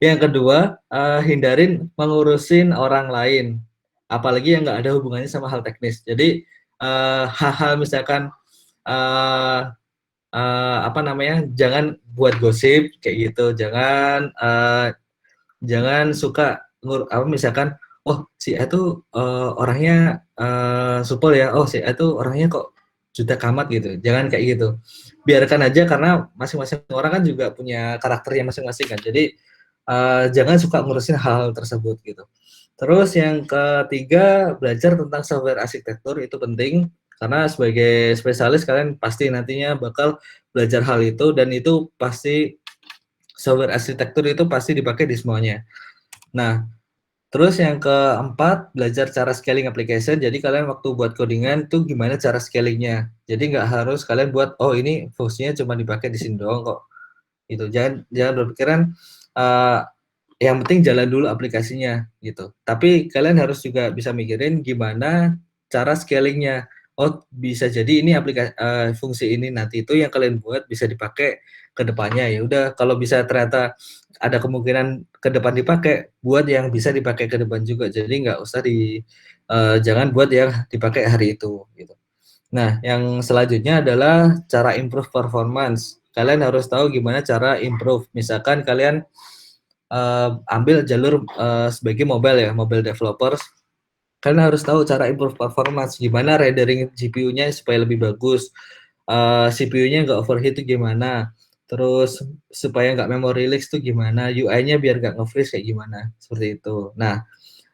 Yang kedua, hindarin mengurusin orang lain, apalagi yang nggak ada hubungannya sama hal teknis. Jadi hal-hal misalkan jangan buat gosip kayak gitu, jangan suka misalkan, oh si A tuh orangnya supel ya, oh si A tuh orangnya kok jutek amat gitu, jangan kayak gitu. Biarkan aja karena masing-masing orang kan juga punya karakternya masing-masing kan, jadi jangan suka ngurusin hal-hal tersebut gitu. Terus yang ketiga, belajar tentang software arsitektur itu penting, karena sebagai spesialis kalian pasti nantinya bakal belajar hal itu, dan itu pasti software arsitektur itu pasti dipakai di semuanya. Nah, terus yang keempat, belajar cara scaling application. Jadi kalian waktu buat codingan tuh gimana cara scalingnya. Jadi nggak harus kalian buat, oh ini fungsinya cuma dipakai di sini doang kok. Gitu. Jangan berpikiran yang penting jalan dulu aplikasinya gitu. Tapi kalian harus juga bisa mikirin gimana cara scalingnya. Oh bisa jadi ini fungsi ini nanti itu yang kalian buat bisa dipakai ke depannya. Ya udah, kalau bisa ternyata ada kemungkinan ke depan dipakai, buat yang bisa dipakai ke depan juga. Jadi nggak usah jangan buat yang dipakai hari itu gitu. Nah, yang selanjutnya adalah cara improve performance. Kalian harus tahu gimana cara improve. Misalkan kalian ambil jalur sebagai mobile developers, kalian harus tahu cara improve performance, gimana rendering GPU-nya supaya lebih bagus, CPU-nya nggak overheat itu gimana, terus supaya nggak memory leaks itu gimana, UI-nya biar nggak nge-freeze kayak gimana, seperti itu. Nah,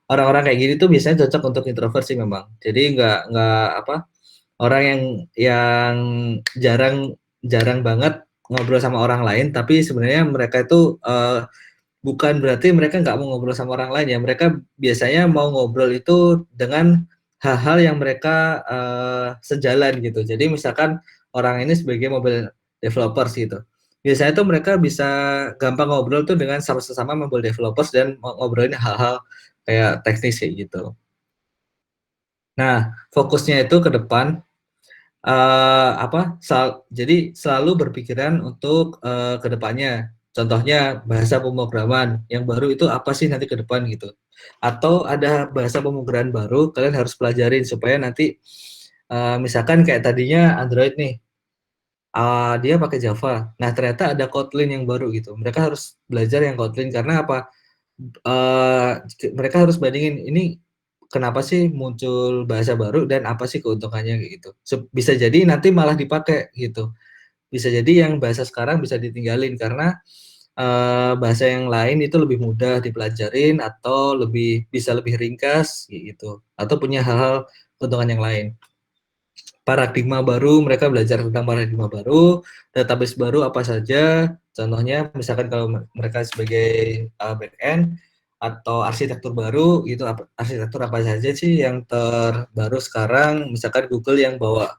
orang-orang kayak gini tuh biasanya cocok untuk introvert sih memang. Jadi orang yang jarang banget ngobrol sama orang lain, tapi sebenarnya mereka itu bukan berarti mereka nggak mau ngobrol sama orang lain ya. Mereka biasanya mau ngobrol itu dengan hal-hal yang mereka sejalan gitu. Jadi misalkan orang ini sebagai mobile developers gitu. Biasanya tuh mereka bisa gampang ngobrol tuh dengan sama-sama mobile developers dan ngobrolin hal-hal kayak teknis kayak gitu. Nah, fokusnya itu ke depan jadi selalu berpikiran untuk ke depannya. Contohnya bahasa pemrograman yang baru itu apa sih nanti ke depan gitu. Atau ada bahasa pemrograman baru kalian harus pelajarin supaya nanti misalkan kayak tadinya Android nih, dia pakai Java. Nah, ternyata ada Kotlin yang baru gitu. Mereka harus belajar yang Kotlin karena apa? Mereka harus bandingin ini kenapa sih muncul bahasa baru dan apa sih keuntungannya gitu. Bisa jadi nanti malah dipakai gitu. Bisa jadi yang bahasa sekarang bisa ditinggalin karena bahasa yang lain itu lebih mudah dipelajarin atau bisa lebih ringkas gitu. Atau punya hal-hal keuntungan yang lain. Paradigma baru, mereka belajar tentang paradigma baru, database baru apa saja. Contohnya misalkan kalau mereka sebagai back end, atau arsitektur baru gitu, arsitektur apa saja sih yang terbaru sekarang, misalkan Google yang bawa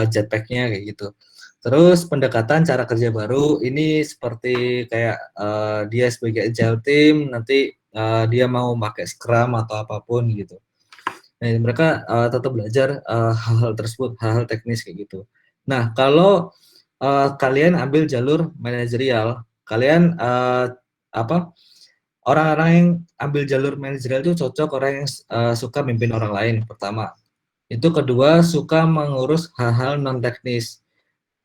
Jetpack-nya kayak gitu. Terus pendekatan cara kerja baru ini seperti kayak dia sebagai agile team nanti dia mau pakai Scrum atau apapun gitu. Nah, mereka tetap belajar hal-hal tersebut, hal-hal teknis kayak gitu. Nah, kalau kalian ambil jalur manajerial, kalian apa orang-orang yang ambil jalur manajerial itu cocok orang yang suka mimpin orang lain pertama. Itu kedua suka mengurus hal-hal non teknis.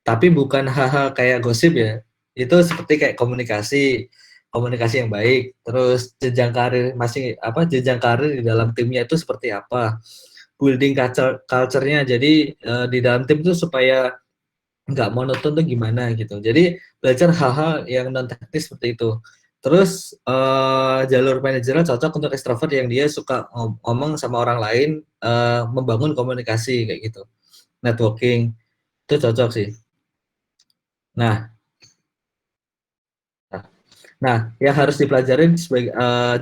Tapi bukan hal-hal kayak gosip ya. Itu seperti kayak komunikasi, komunikasi yang baik. Terus jenjang karir masih apa jenjang karir di dalam timnya itu seperti apa. Building culture-nya. Jadi di dalam tim itu supaya nggak monoton tuh gimana gitu. Jadi belajar hal-hal yang non teknis seperti itu. Terus jalur manajer cocok untuk ekstrovert yang dia suka ngomong sama orang lain, membangun komunikasi kayak gitu. Networking itu cocok sih. Nah, nah yang harus dipelajarin sebagai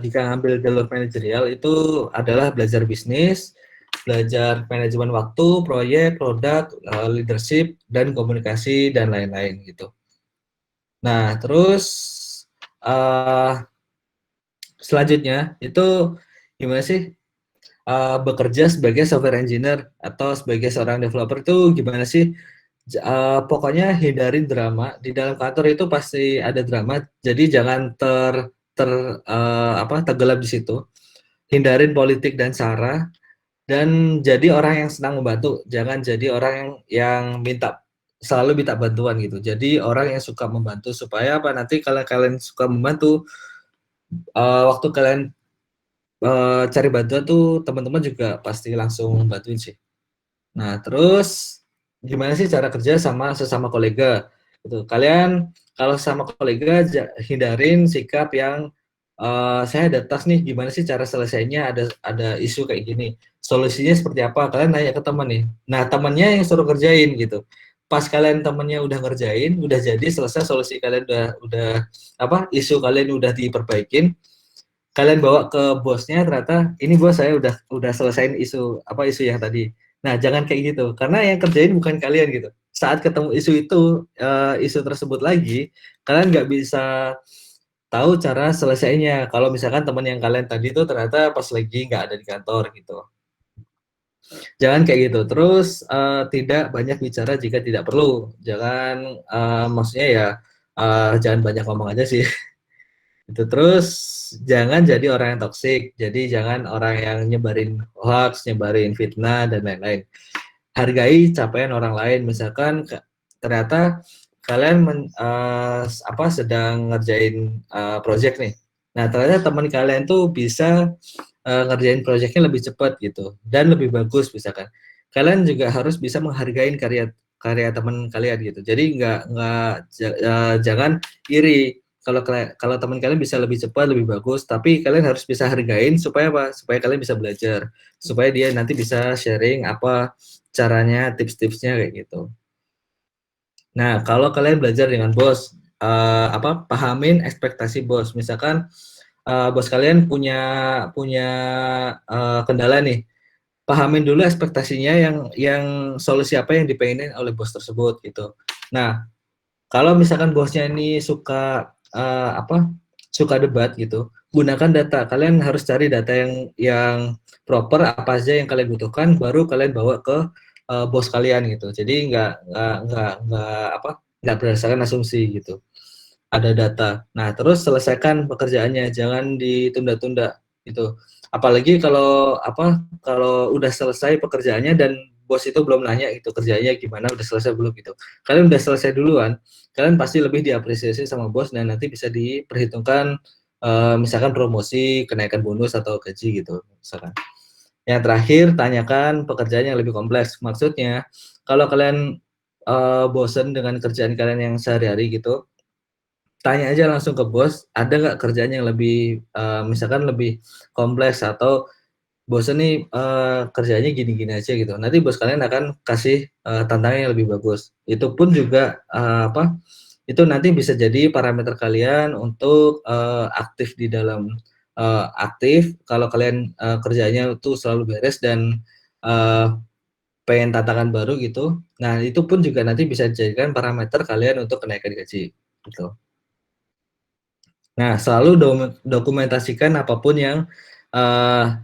jika ngambil jalur manajerial itu adalah belajar bisnis, belajar manajemen waktu, proyek, produk, leadership, dan komunikasi dan lain-lain gitu. Nah, terus selanjutnya itu gimana sih bekerja sebagai software engineer atau sebagai seorang developer itu gimana sih? Pokoknya hindarin drama di dalam kantor itu pasti ada drama, jadi jangan tergelap di situ. Hindarin politik dan sara dan jadi orang yang senang membantu, jangan jadi orang yang selalu minta bantuan gitu. Jadi orang yang suka membantu supaya apa nanti kalau kalian suka membantu waktu kalian cari bantuan tuh teman-teman juga pasti langsung bantuin sih. Nah, terus gimana sih cara kerja sama sesama kolega? Gitu. Kalian kalau sama kolega hindarin sikap yang saya ada tas nih, gimana sih cara selesainya? Ada isu kayak gini. Solusinya seperti apa? Kalian nanya ke teman nih. Nah, temannya yang suruh kerjain gitu. Pas kalian temennya udah ngerjain, udah jadi selesai solusi kalian udah isu kalian udah diperbaikin, kalian bawa ke bosnya ternyata ini bos saya udah selesaiin isu yang tadi. Nah, jangan kayak gitu karena yang kerjain bukan kalian gitu. Saat ketemu isu itu isu tersebut lagi, kalian nggak bisa tahu cara selesainya. Kalau misalkan teman yang kalian tadi itu ternyata pas lagi nggak ada di kantor gitu. Jangan kayak gitu. Terus tidak banyak bicara jika tidak perlu. Jangan maksudnya ya jangan banyak ngomong aja sih. Itu terus jangan jadi orang yang toksik, jadi jangan orang yang nyebarin hoax, nyebarin fitnah dan lain-lain. Hargai capaian orang lain, misalkan ternyata kalian sedang ngerjain project nih. Nah, ternyata teman kalian tuh bisa ngerjain projectnya lebih cepat gitu dan lebih bagus misalkan. Kalian juga harus bisa menghargai karya karya teman kalian gitu. Jadi jangan iri kalau teman kalian bisa lebih cepat, lebih bagus, tapi kalian harus bisa hargain supaya apa? Supaya kalian bisa belajar, supaya dia nanti bisa sharing apa caranya, tips-tipsnya kayak gitu. Nah, kalau kalian belajar dengan bos, pahamin ekspektasi bos. Misalkan bos kalian punya kendala nih, pahamin dulu ekspektasinya yang solusi apa yang dipengenin oleh bos tersebut gitu. Nah, kalau misalkan bosnya ini suka debat gitu, gunakan data. Kalian harus cari data yang proper apa aja yang kalian butuhkan, baru kalian bawa ke bos kalian gitu. Jadi nggak berdasarkan asumsi gitu. Ada data. Nah, terus selesaikan pekerjaannya, jangan ditunda-tunda gitu. Apalagi kalau udah selesai pekerjaannya dan bos itu belum nanya itu kerjanya gimana, udah selesai belum gitu. Kalian udah selesai duluan, kalian pasti lebih diapresiasi sama bos dan nanti bisa diperhitungkan misalkan promosi, kenaikan bonus atau gaji gitu misalkan. Yang terakhir, tanyakan pekerjaan yang lebih kompleks. Maksudnya, kalau kalian bosen dengan kerjaan kalian yang sehari-hari gitu, tanya aja langsung ke bos, ada nggak kerjaan yang lebih misalkan lebih kompleks atau bosan nih kerjanya gini-gini aja gitu. Nanti bos kalian akan kasih tantangan yang lebih bagus. Itu pun juga itu nanti bisa jadi parameter kalian untuk aktif di dalam aktif, kalau kalian kerjanya tuh selalu beres dan pengen tantangan baru gitu. Nah, itu pun juga nanti bisa dijadikan parameter kalian untuk kenaikan gaji gitu. Nah, selalu dokumentasikan apapun yang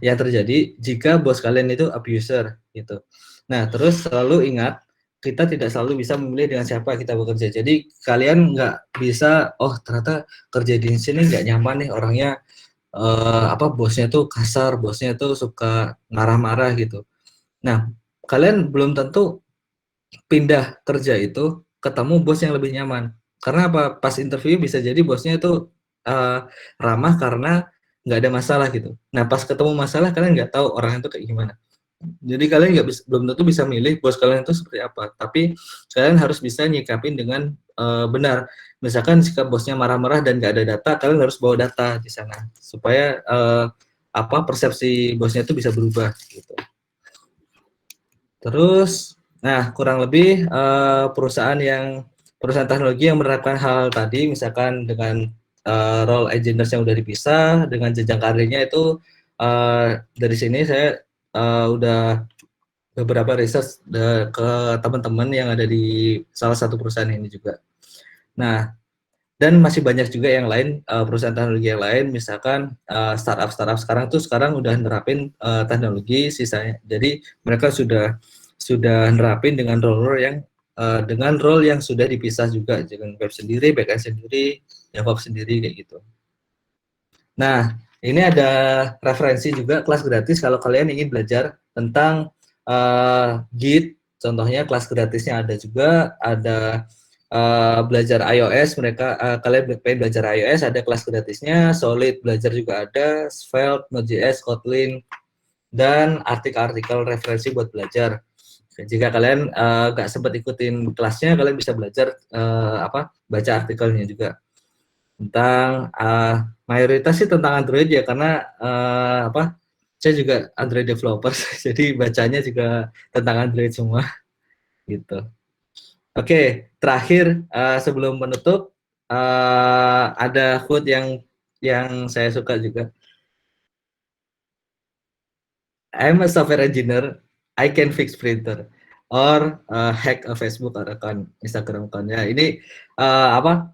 terjadi jika bos kalian itu abuser gitu. Nah, terus selalu ingat kita tidak selalu bisa memilih dengan siapa kita bekerja. Jadi kalian nggak bisa, oh ternyata kerja di sini nggak nyaman nih orangnya, bosnya tuh kasar, bosnya tuh suka marah-marah gitu. Nah, kalian belum tentu pindah kerja itu ketemu bos yang lebih nyaman. Karena apa? Pas interview bisa jadi bosnya itu ramah karena nggak ada masalah gitu. Nah, pas ketemu masalah kalian nggak tahu orang itu kayak gimana. Jadi kalian nggak bisa, belum tentu bisa milih bos kalian itu seperti apa. Tapi kalian harus bisa nyikapin dengan benar. Misalkan jika bosnya marah-marah dan nggak ada data, kalian harus bawa data di sana supaya persepsi bosnya itu bisa berubah gitu. Terus, nah kurang lebih perusahaan teknologi yang menerapkan hal tadi, misalkan dengan role engineers yang udah dipisah, dengan jenjang karirnya itu dari sini saya udah beberapa research ke teman-teman yang ada di salah satu perusahaan ini juga. Nah, dan masih banyak juga yang lain perusahaan teknologi yang lain, misalkan startup sekarang udah nerapin teknologi sisanya. Jadi mereka sudah nerapin dengan role yang sudah dipisah juga, dengan web sendiri, backend sendiri, DevOps sendiri kayak gitu. Nah, ini ada referensi juga kelas gratis kalau kalian ingin belajar tentang Git. Contohnya kelas gratisnya ada juga, ada belajar iOS, kalian pengen belajar iOS, ada kelas gratisnya. Solid belajar juga ada, Svelte, Node.js, Kotlin, dan artikel-artikel referensi buat belajar. Jika kalian nggak sempat ikutin kelasnya, kalian bisa belajar baca artikelnya juga tentang mayoritas sih tentang Android ya, karena saya juga Android developer jadi bacanya juga tentang Android semua gitu. Oke, terakhir sebelum menutup ada quote yang saya suka juga. I'm a software engineer, I can fix printer or hack a Facebook or account Instagram account-nya. Ini apa?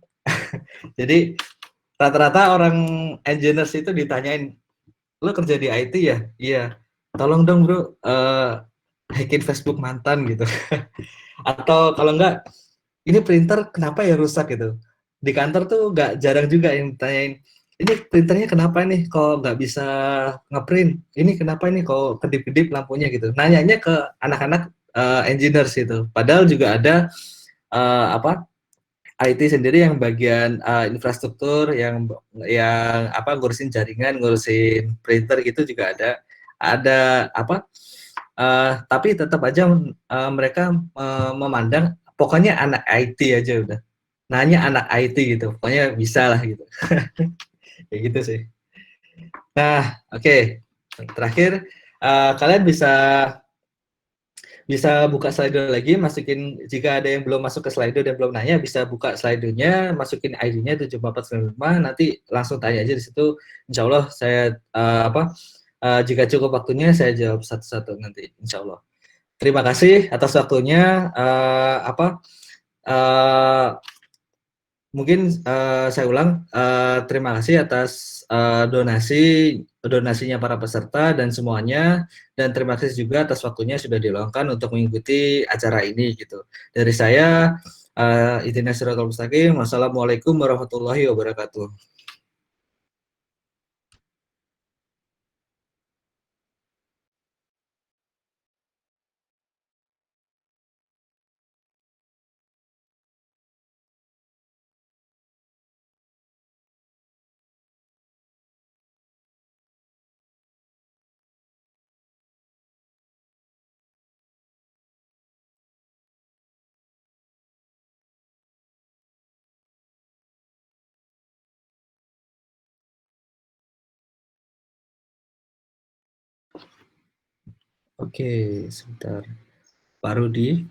Jadi rata-rata orang engineers itu ditanyain, "Lo kerja di IT ya?" "Iya." "Tolong dong, Bro, hackin Facebook mantan," gitu. Atau kalau enggak, "Ini printer kenapa ya rusak?" gitu. Di kantor tuh nggak jarang juga yang ditanyain, "Ini printernya kenapa nih kok nggak bisa ngeprint? Ini kenapa nih kok kedip-kedip lampunya?" gitu. Nanyanya ke anak-anak engineers itu. Padahal juga ada IT sendiri yang bagian infrastruktur yang ngurusin jaringan, ngurusin printer gitu juga ada tapi tetap aja mereka memandang pokoknya anak IT aja udah. Nanya anak IT gitu, pokoknya bisa lah gitu. Kayak gitu sih. Nah, oke. Terakhir, kalian bisa buka Slido lagi, masukin jika ada yang belum masuk ke Slido dan belum nanya, bisa buka Slido-nya, masukin ID-nya 74495, nanti langsung tanya aja di situ. Insya Allah saya jika cukup waktunya saya jawab satu-satu nanti, insya Allah. Terima kasih atas waktunya. Mungkin saya ulang, terima kasih atas donasinya para peserta dan semuanya, dan terima kasih juga atas waktunya sudah diluangkan untuk mengikuti acara ini gitu. Dari saya, Ihdinas Shiratal Mustaqim. Wassalamualaikum warahmatullahi wabarakatuh. Oke, sebentar. Pak Rudi.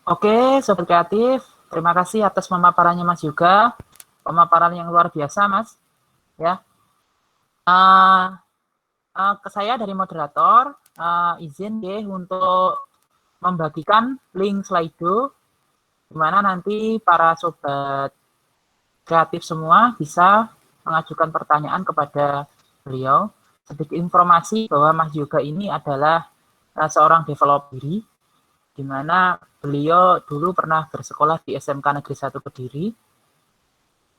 Oke, Sobat Kreatif, terima kasih atas pemaparannya Mas Yoga, pemaparan yang luar biasa Mas. Ya, ke saya dari moderator, izin deh untuk membagikan link Slido, di mana nanti para Sobat Kreatif semua bisa mengajukan pertanyaan kepada beliau. Sedikit informasi bahwa Mas Yoga ini adalah seorang developer diri, di mana beliau dulu pernah bersekolah di SMK Negeri 1 Kediri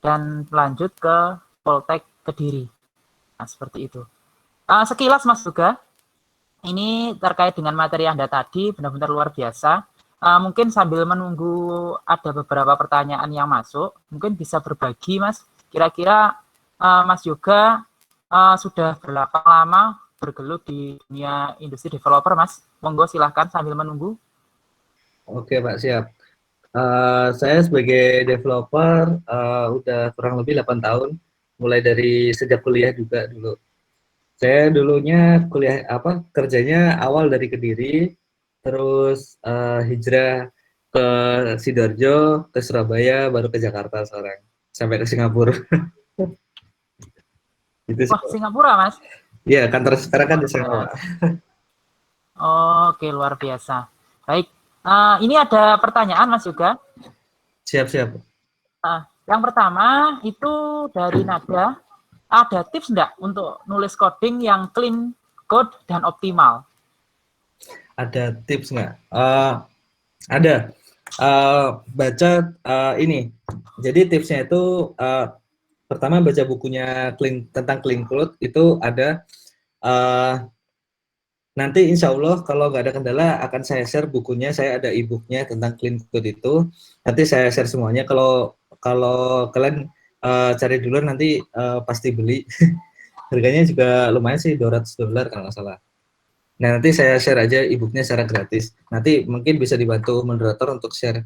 dan lanjut ke Poltek Kediri. Nah, seperti itu. Sekilas Mas Yoga, ini terkait dengan materi Anda tadi benar-benar luar biasa. Mungkin sambil menunggu ada beberapa pertanyaan yang masuk, mungkin bisa berbagi Mas. Kira-kira Mas Yoga sudah berapa lama bergelut di dunia industri developer Mas? Monggo silahkan sambil menunggu. Oke Pak, siap. Saya sebagai developer udah kurang lebih 8 tahun, mulai dari sejak kuliah juga dulu. Saya dulunya kerjanya awal dari Kediri, terus hijrah ke Sidoarjo, ke Surabaya, baru ke Jakarta sekarang, sampai ke Singapura. Itu Wah, Singapura Mas? Iya, kantor sekarang kan di Singapura. Oke, luar biasa. Baik, ini ada pertanyaan Mas Yoga. Siap-siap. Yang pertama itu dari Nada, ada tips enggak untuk nulis coding yang clean code dan optimal? Ada tips nggak? Ada. Baca ini. Jadi tipsnya itu pertama baca bukunya tentang clean code itu ada. Nanti insya Allah kalau nggak ada kendala akan saya share bukunya. Saya ada e-booknya tentang clean code itu. Nanti saya share semuanya. Kalau kalian cari dulu nanti pasti beli. Harganya juga lumayan sih, $200 kalau nggak salah. Nah, nanti saya share aja e-booknya secara gratis. Nanti mungkin bisa dibantu moderator untuk share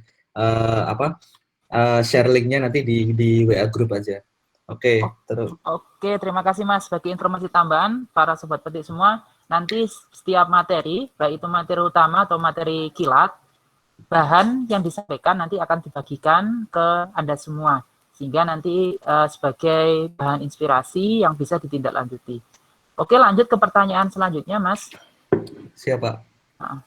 share linknya nanti di WA group aja. Oke, terus. Oke, terima kasih Mas bagi informasi tambahan para sobat petik semua. Nanti setiap materi, baik itu materi utama atau materi kilat, bahan yang disampaikan nanti akan dibagikan ke Anda semua. Sehingga nanti sebagai bahan inspirasi yang bisa ditindaklanjuti. Oke, lanjut ke pertanyaan selanjutnya, Mas. Siap, Pak. Nah,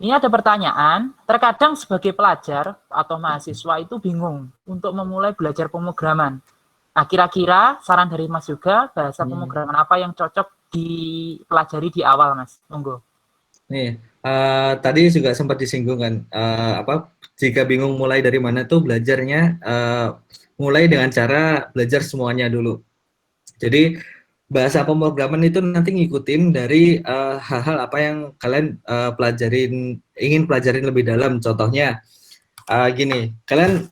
ini ada pertanyaan, terkadang sebagai pelajar atau mahasiswa itu bingung untuk memulai belajar pemrograman. Nah, kira-kira saran dari Mas Yoga, bahasa pemrograman apa yang cocok dipelajari di awal, Mas? Monggo. Nih, tadi juga sempat disinggung kan, jika bingung mulai dari mana tuh belajarnya, mulai dengan cara belajar semuanya dulu. Jadi bahasa pemrograman itu nanti ngikutin dari hal-hal apa yang kalian ingin pelajarin lebih dalam. Contohnya gini, kalian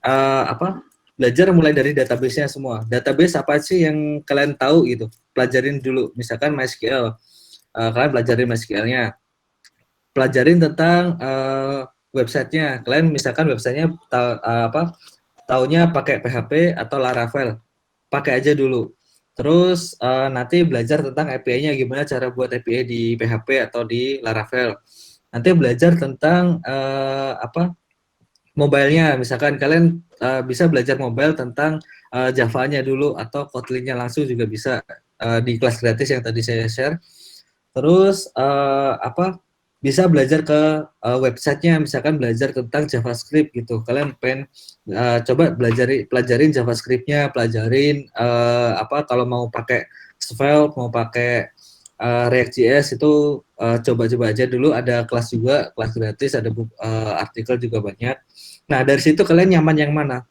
belajar mulai dari database-nya semua. Database apa sih yang kalian tahu gitu? Pelajarin dulu. Misalkan MySQL, kalian pelajarin MySQL-nya. Pelajarin tentang websitenya. Kalian misalkan websitenya taunya pakai PHP atau Laravel, pakai aja dulu. Terus nanti belajar tentang API-nya, gimana cara buat API di PHP atau di Laravel. Nanti belajar tentang mobile-nya, misalkan kalian bisa belajar mobile tentang Java-nya dulu atau Kotlin-nya langsung juga bisa di kelas gratis yang tadi saya share. Terus bisa belajar ke websitenya, misalkan belajar tentang JavaScript gitu. Kalian pengen coba pelajarin JavaScript-nya, pelajarin kalau mau pakai Svelte, mau pakai React.js itu coba-coba aja dulu. Ada kelas juga, kelas gratis, ada artikel juga banyak. Nah, dari situ kalian nyaman yang mana?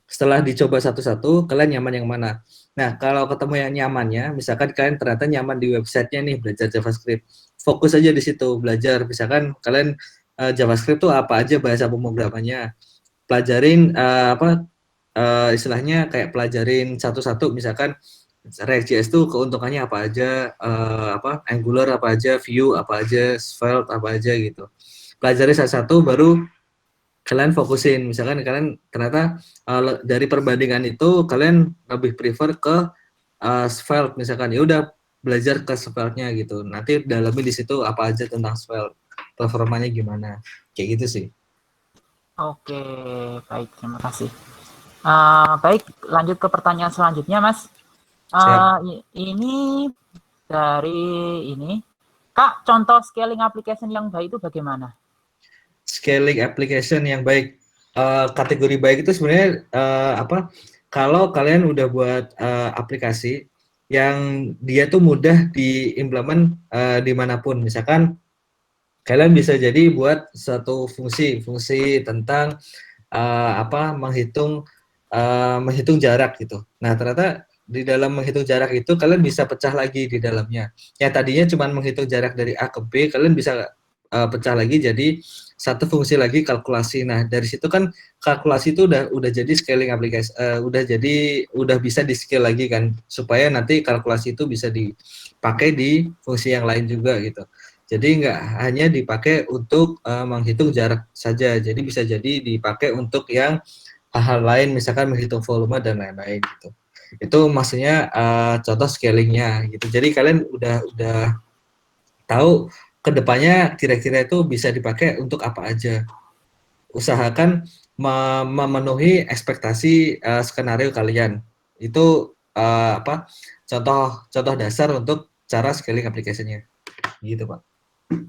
Setelah dicoba satu-satu, kalian nyaman yang mana? Nah, kalau ketemu yang nyamannya, misalkan kalian ternyata nyaman di websitenya nih, belajar JavaScript, fokus aja di situ, belajar. Misalkan kalian JavaScript tuh apa aja bahasa pemrogramannya, pelajarin istilahnya kayak pelajarin satu-satu, misalkan React.js tuh keuntungannya apa aja, Angular apa aja, Vue apa aja, Svelte apa aja gitu. Pelajari satu-satu, baru kalian fokusin. Misalkan kalian ternyata dari perbandingan itu kalian lebih prefer ke Svelte, misalkan ya udah belajar ke Svelte-nya gitu. Nanti dalami di situ apa aja tentang Svelte, performanya gimana, kayak gitu sih. Oke, baik, terima kasih. Baik, lanjut ke pertanyaan selanjutnya, Mas. Siap. Ini dari ini, Kak, contoh scaling application yang baik itu bagaimana? Scaling application yang baik. Kategori baik itu sebenarnya kalau kalian udah buat aplikasi yang dia tuh mudah diimplement dimanapun. Misalkan kalian bisa jadi buat satu fungsi tentang menghitung jarak gitu. Nah, ternyata di dalam menghitung jarak itu kalian bisa pecah lagi di dalamnya. Yang tadinya cuma menghitung jarak dari A ke B, kalian bisa pecah lagi jadi satu fungsi lagi kalkulasi. Nah, dari situ kan kalkulasi itu udah jadi scaling aplikasi, udah bisa di scale lagi kan, supaya nanti kalkulasi itu bisa dipakai di fungsi yang lain juga gitu. Jadi nggak hanya dipakai untuk menghitung jarak saja, jadi bisa jadi dipakai untuk yang hal-hal lain, misalkan menghitung volume dan lain-lain gitu. Itu maksudnya contoh scalingnya gitu. Jadi kalian udah tahu kedepannya kira-kira itu bisa dipakai untuk apa aja. Usahakan memenuhi ekspektasi skenario kalian. Itu contoh dasar untuk cara scaling aplikasinya. Gitu, Pak.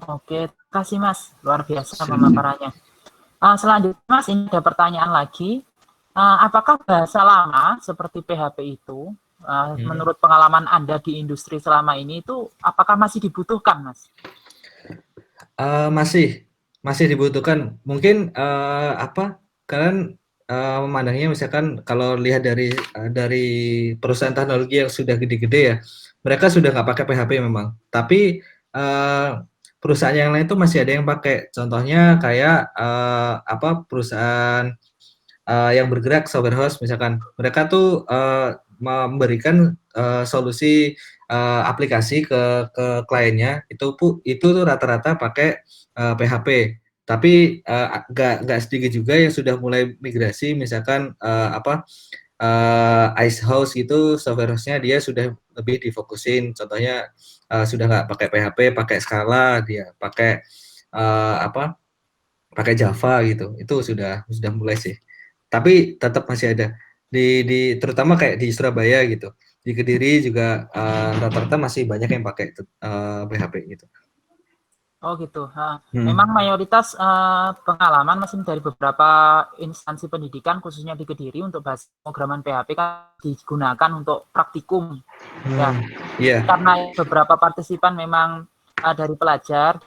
Oke, terima kasih, Mas. Luar biasa pemaparannya. Selanjutnya, Mas, ini ada pertanyaan lagi. Apakah bahasa lama seperti PHP itu, menurut pengalaman Anda di industri selama ini itu, apakah masih dibutuhkan, Mas? Masih dibutuhkan. Mungkin kalian memandangnya misalkan kalau lihat dari perusahaan teknologi yang sudah gede-gede ya, mereka sudah nggak pakai PHP memang. Tapi perusahaan yang lain itu masih ada yang pakai. Contohnya kayak perusahaan yang bergerak software house misalkan, mereka tuh memberikan solusi aplikasi ke kliennya itu tuh rata-rata pakai PHP. Tapi nggak sedikit juga yang sudah mulai migrasi, misalkan Ice House gitu, software house-nya dia sudah lebih difokusin. Contohnya sudah nggak pakai PHP, pakai Scala, dia pakai pakai Java gitu. Itu sudah mulai sih. Tapi tetap masih ada terutama kayak di Surabaya gitu. Di Kediri juga rata-rata masih banyak yang pakai PHP gitu. Oh gitu. Memang mayoritas pengalaman masih dari beberapa instansi pendidikan, khususnya di Kediri, untuk bahasa pemrograman PHP kan digunakan untuk praktikum. Ya, yeah. karena beberapa partisipan memang dari pelajar,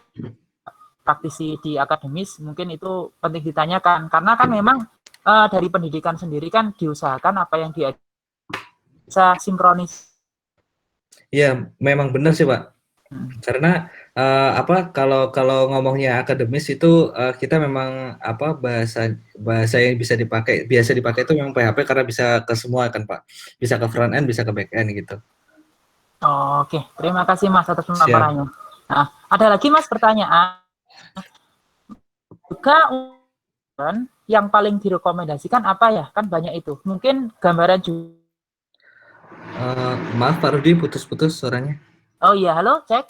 praktisi di akademis, mungkin itu penting ditanyakan. Karena kan memang dari pendidikan sendiri kan diusahakan apa yang dia bisa sinkronis. Iya, memang benar sih, Pak. Karena kalau ngomongnya akademis itu kita memang bahasa yang biasa dipakai itu memang PHP karena bisa ke semua kan, Pak. Bisa ke front end, bisa ke back end gitu. Oke, terima kasih Mas atas Siap. pemaparannya. Nah, ada lagi Mas pertanyaan. Juga yang paling direkomendasikan apa ya? Kan banyak itu. Mungkin gambaran juga Maaf Pak Rudi, putus-putus suaranya. Oh iya, halo, cek.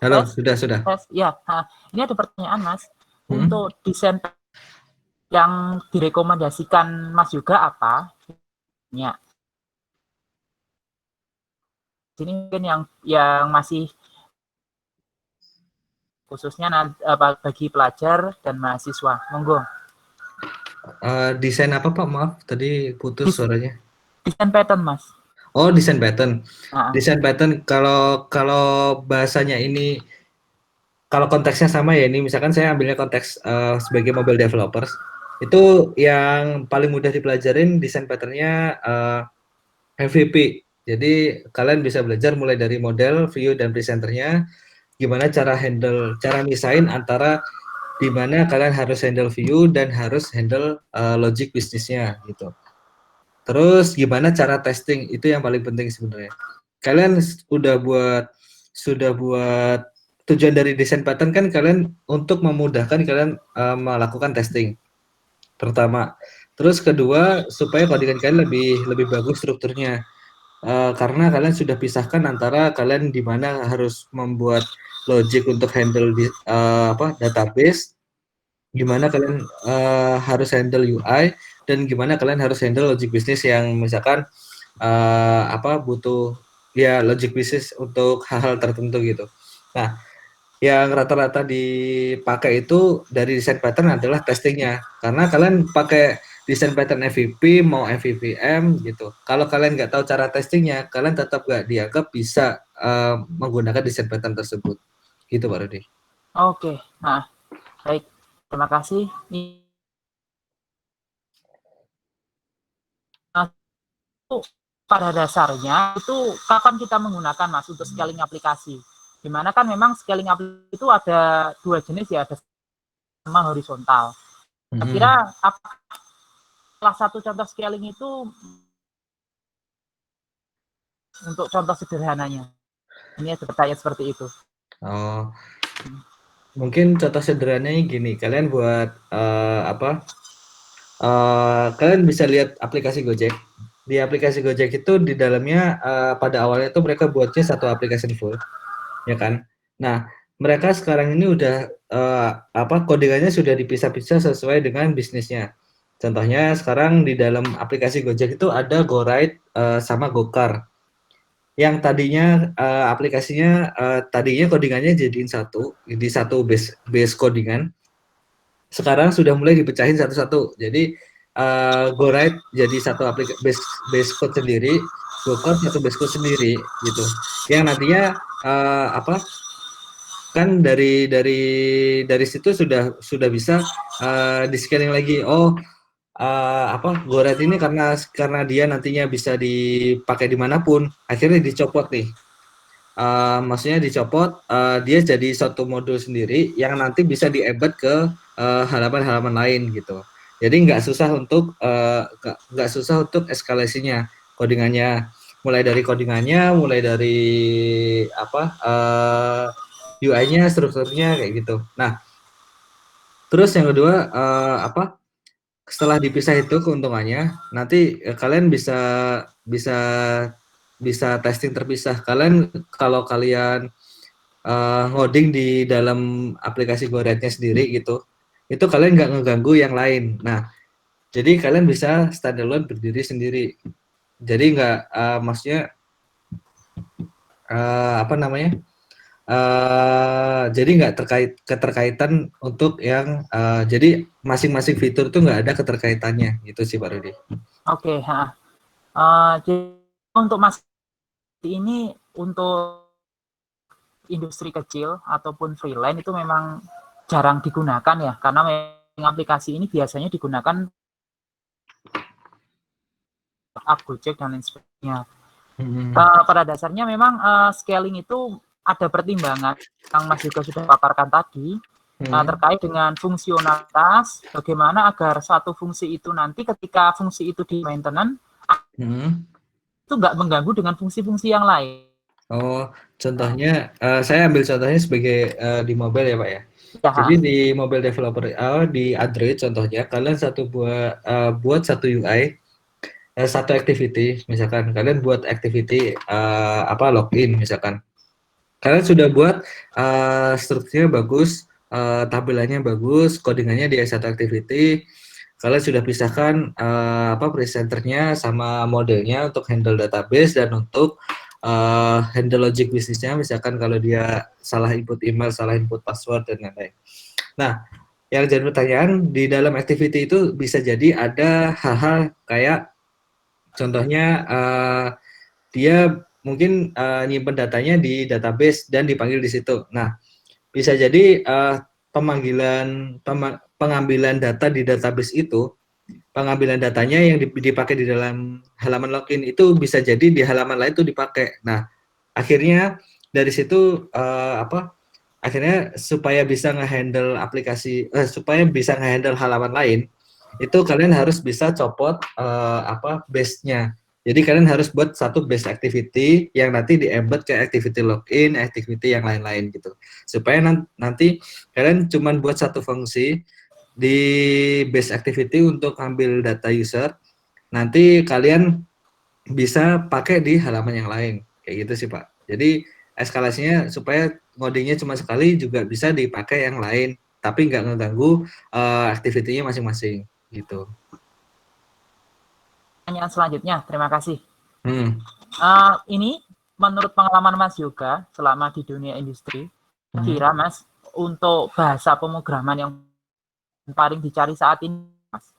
Halo, Tes, sudah. tes. Ya, ini ada pertanyaan, Mas. Hmm? Untuk desain yang direkomendasikan Mas juga apa? Ya, sini mungkin yang masih khususnya bagi pelajar dan mahasiswa. Monggo. Desain apa Pak? Maaf, tadi putus Dis, suaranya. desain pattern, Mas. Oh, desain pattern. Nah, Desain pattern kalau kalau bahasanya ini kalau konteksnya sama ya ini misalkan saya ambilnya konteks sebagai mobile developers itu yang paling mudah dipelajarin desain patternnya MVP. Jadi kalian bisa belajar mulai dari model, view dan presenternya, gimana cara misain antara di mana kalian harus handle view dan harus handle logic bisnisnya gitu. Terus gimana cara testing itu yang paling penting sebenarnya. Kalian sudah buat tujuan dari desain pattern kan kalian untuk memudahkan kalian melakukan testing pertama. Terus kedua supaya codingan kalian lebih bagus strukturnya. Karena kalian sudah pisahkan antara kalian di mana harus membuat logic untuk handle database, gimana kalian harus handle UI dan gimana kalian harus handle logic bisnis yang misalkan butuh ya logic bisnis untuk hal-hal tertentu gitu. Nah, yang rata-rata dipakai itu dari desain pattern adalah testingnya. Karena kalian pakai desain pattern MVP mau MVVM gitu. Kalau kalian nggak tahu cara testingnya, kalian tetap nggak dianggap bisa menggunakan desain pattern tersebut. Gitu Pak Rudi. oke. Nah, baik. Terima kasih. Nah, itu pada dasarnya itu kapan kita menggunakan, Mas, untuk scaling aplikasi? Dimana kan memang scaling aplikasi itu ada dua jenis ya, ada sama horizontal. Kira apa salah satu contoh scaling itu untuk contoh sederhananya? Ini ada pertanyaan seperti itu. Oh, mungkin contoh sederhananya gini, kalian buat kalian bisa lihat aplikasi Gojek. Di aplikasi Gojek itu di dalamnya pada awalnya tuh mereka buatnya satu aplikasi full, ya kan? Nah, mereka sekarang ini udah codingannya sudah dipisah-pisah sesuai dengan bisnisnya. Contohnya sekarang di dalam aplikasi Gojek itu ada GoRide sama GoCar. Yang tadinya aplikasinya tadinya codingannya jadiin di satu base codingan. Sekarang sudah mulai dipecahin satu-satu. Jadi GoRide jadi satu aplikasi base code sendiri, GoCar satu base code sendiri gitu. Yang nantinya kan dari situ sudah bisa di scanning lagi. Oh, GoRide ini karena dia nantinya bisa dipakai dimanapun, akhirnya dicopot nih. Maksudnya dicopot, dia jadi satu modul sendiri yang nanti bisa di-embed ke halaman-halaman lain gitu. Jadi nggak susah untuk eskalasinya codingannya, mulai dari UI-nya, strukturnya kayak gitu. Nah, terus yang kedua setelah dipisah itu keuntungannya, nanti kalian bisa bisa testing terpisah. Kalau kalian ngoding di dalam aplikasi GoRide-nya sendiri gitu, itu kalian nggak ngeganggu yang lain. Nah, jadi kalian bisa standalone berdiri sendiri. Jadi nggak maksudnya apa namanya? Jadi nggak keterkaitan untuk yang jadi masing-masing fitur tuh nggak ada keterkaitannya gitu sih Pak Rudi. Oke, jadi untuk Mas ini untuk industri kecil ataupun freelance itu memang jarang digunakan ya, karena memang aplikasi ini biasanya digunakan app Gojek dan lain sebagainya. Pada dasarnya memang scaling itu ada pertimbangan yang Mas juga sudah paparkan tadi terkait dengan fungsionalitas, bagaimana agar satu fungsi itu nanti ketika fungsi itu di maintenance itu nggak mengganggu dengan fungsi-fungsi yang lain. Oh, contohnya saya ambil contohnya sebagai di mobile ya Pak ya. Ya, Jadi di mobile developer di Android contohnya kalian buat satu UI satu activity, misalkan kalian buat activity login misalkan. Kalian sudah buat strukturnya bagus, tampilannya bagus, codingannya di satu activity. Kalian sudah pisahkan presenternya sama modelnya untuk handle database dan untuk handle logic bisnisnya, misalkan kalau dia salah input email, salah input password dan lain-lain. Nah, yang jadi pertanyaan di dalam activity itu bisa jadi ada hal-hal kayak contohnya dia mungkin nyimpen datanya di database dan dipanggil di situ. Nah, bisa jadi pengambilan data di database itu, pengambilan datanya yang dipakai di dalam halaman login itu bisa jadi di halaman lain itu dipakai. Nah, akhirnya dari situ akhirnya supaya bisa ngehandle supaya bisa ngehandle halaman lain, itu kalian harus bisa copot base-nya. Jadi kalian harus buat satu base activity yang nanti di-embed ke activity login, activity yang lain-lain gitu. Supaya nanti kalian cuma buat satu fungsi di base activity untuk ambil data user, nanti kalian bisa pakai di halaman yang lain. Kayak gitu sih, Pak. Jadi eskalasinya supaya ngodingnya cuma sekali juga bisa dipakai yang lain, tapi nggak ngeganggu activity-nya masing-masing gitu. Pertanyaan selanjutnya, terima kasih. Hmm. Ini menurut pengalaman Mas Yoga selama di dunia industri, kira Mas untuk bahasa pemrograman yang paling dicari saat ini, Mas?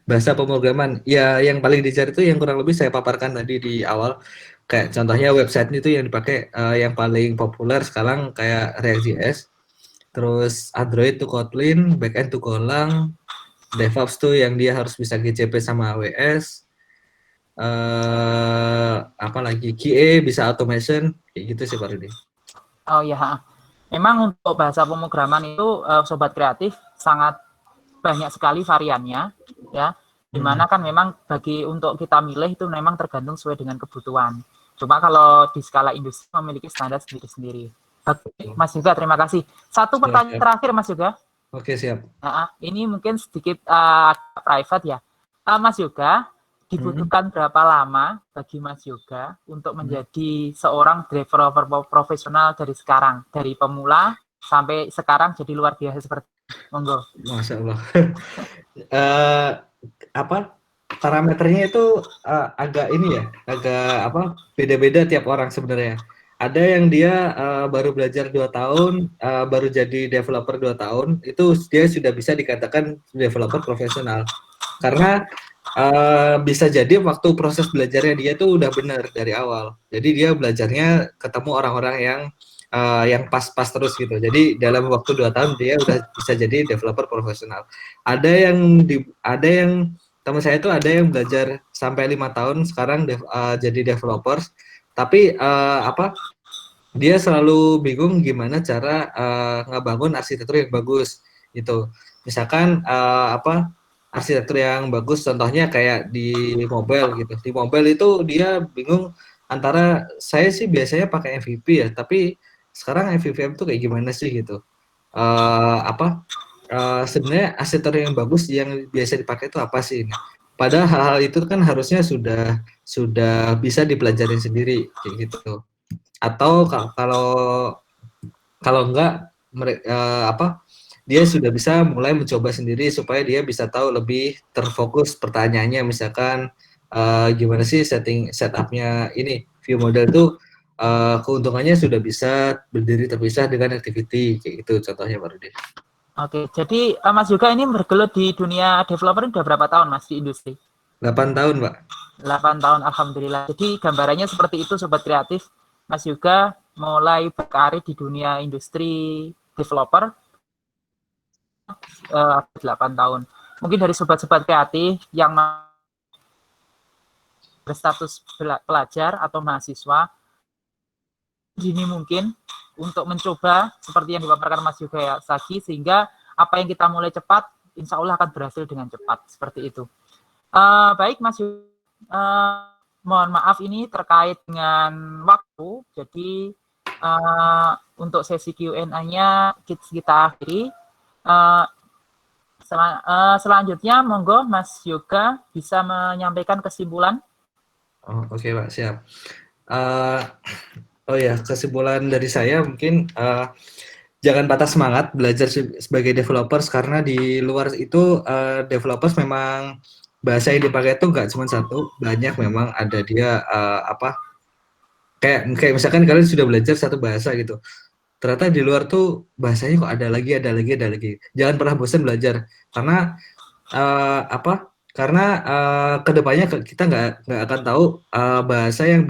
Bahasa pemrograman, ya yang paling dicari itu yang kurang lebih saya paparkan tadi di awal. Kayak contohnya website itu yang dipakai yang paling populer sekarang kayak React.js, terus Android tuh Kotlin, backend tuh Golang, DevOps tuh yang dia harus bisa GCP sama AWS, apalagi QA bisa automation, kayak gitu sih Pak Rudi. Oh ya, memang untuk bahasa pemrograman itu sobat kreatif sangat banyak sekali variannya, ya. Dimana kan memang untuk kita milih itu memang tergantung sesuai dengan kebutuhan. Cuma kalau di skala industri memiliki standar sendiri-sendiri. Mas Yoga, terima kasih. Satu pertanyaan terakhir, Mas Yoga. Oke, siap. Ini mungkin sedikit private ya. Mas Yoga, dibutuhkan berapa lama bagi Mas Yoga untuk menjadi seorang developer profesional dari sekarang, dari pemula sampai sekarang jadi luar biasa seperti monggo. Masya Allah. Parameternya itu agak beda-beda tiap orang sebenarnya. Ada yang dia baru belajar 2 tahun, baru jadi developer 2 tahun, itu dia sudah bisa dikatakan developer profesional. Karena bisa jadi waktu proses belajarnya dia tuh udah benar dari awal. Jadi dia belajarnya ketemu orang-orang yang pas-pas terus gitu. Jadi dalam waktu 2 tahun dia udah bisa jadi developer profesional. Ada yang teman saya itu ada yang belajar sampai 5 tahun sekarang jadi developer, tapi dia selalu bingung gimana cara ngebangun arsitektur yang bagus gitu. Misalkan arsitektur yang bagus contohnya kayak di mobile gitu. Di mobile itu dia bingung antara saya sih biasanya pakai MVP ya, tapi sekarang MVVM tuh kayak gimana sih gitu. Sebenarnya arsitektur yang bagus yang biasa dipakai itu apa sih? Nah, padahal hal-hal itu kan harusnya sudah bisa dipelajarin sendiri kayak gitu. Atau kalau enggak dia sudah bisa mulai mencoba sendiri supaya dia bisa tahu lebih terfokus pertanyaannya, misalkan gimana sih setupnya ini view model itu keuntungannya sudah bisa berdiri terpisah dengan activity kayak gitu contohnya Pak Rudi. Oke, jadi Mas Yoga ini bergelut di dunia developer udah berapa tahun Mas di industri? 8 tahun Pak. 8 tahun, alhamdulillah. Jadi gambarannya seperti itu sobat kreatif. Mas Yoga mulai berkarir di dunia industri developer 8 tahun. Mungkin dari sobat-sobat kreatif yang berstatus pelajar atau mahasiswa, dini mungkin untuk mencoba seperti yang dipaparkan Mas Yoga ya, Sagi, sehingga apa yang kita mulai cepat, insya Allah akan berhasil dengan cepat. Seperti itu. Baik Mas Yoga, mohon maaf ini terkait dengan waktu, jadi untuk sesi Q&A-nya kita akhiri. Selanjutnya, monggo Mas Yoga bisa menyampaikan kesimpulan. Oh, oke Pak, siap. Oh ya, kesimpulan dari saya mungkin jangan patah semangat belajar sebagai developers karena di luar itu developers memang bahasa yang dipakai itu nggak cuma satu, banyak memang ada dia kayak misalkan kalian sudah belajar satu bahasa gitu. Ternyata di luar tuh bahasanya kok ada lagi, ada lagi, ada lagi. Jangan pernah bosan belajar karena uh, apa? Karena kedepannya kita nggak akan tahu bahasa yang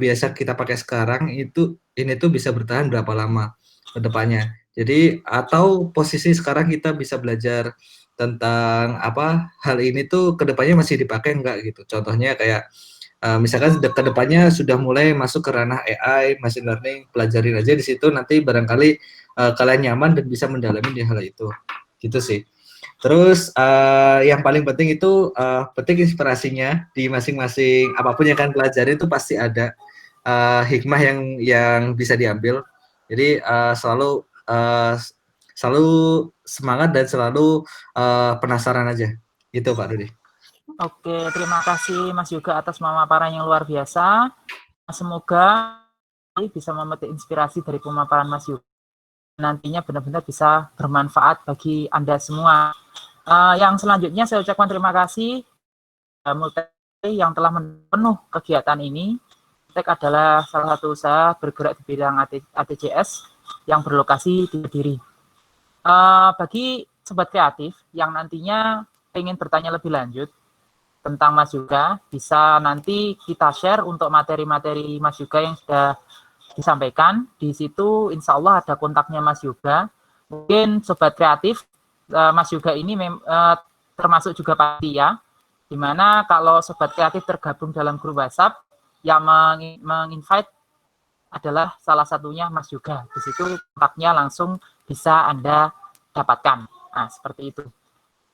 biasa kita pakai sekarang ini tuh bisa bertahan berapa lama kedepannya. Jadi atau posisi sekarang kita bisa belajar tentang hal ini tuh kedepannya masih dipakai nggak gitu. Contohnya kayak misalkan kedepannya sudah mulai masuk ke ranah AI, machine learning, pelajarin aja di situ nanti barangkali kalian nyaman dan bisa mendalami di hal itu. Gitu sih. Terus yang paling penting itu penting inspirasinya di masing-masing apapun yang kalian pelajari itu pasti ada hikmah yang bisa diambil. Jadi selalu semangat dan selalu penasaran aja. Gitu Pak Rudi. Oke, terima kasih Mas Yoga atas pemaparan yang luar biasa. Semoga bisa memetik inspirasi dari pemaparan Mas Yoga. Nantinya benar-benar bisa bermanfaat bagi Anda semua. Yang selanjutnya saya ucapkan terima kasih yang telah memenuh kegiatan ini. Multek adalah salah satu usaha bergerak di bidang ATCS yang berlokasi di Kediri. Bagi sobat kreatif yang nantinya ingin bertanya lebih lanjut tentang Mas Yoga, bisa nanti kita share untuk materi-materi Mas Yoga yang sudah disampaikan. Di situ insya Allah ada kontaknya Mas Yoga. Mungkin sobat kreatif, Mas Yoga ini termasuk juga panitia, di mana kalau sobat kreatif tergabung dalam grup WhatsApp, yang menginvite adalah salah satunya Mas Yoga. Di situ kontaknya langsung bisa Anda dapatkan. Nah, seperti itu.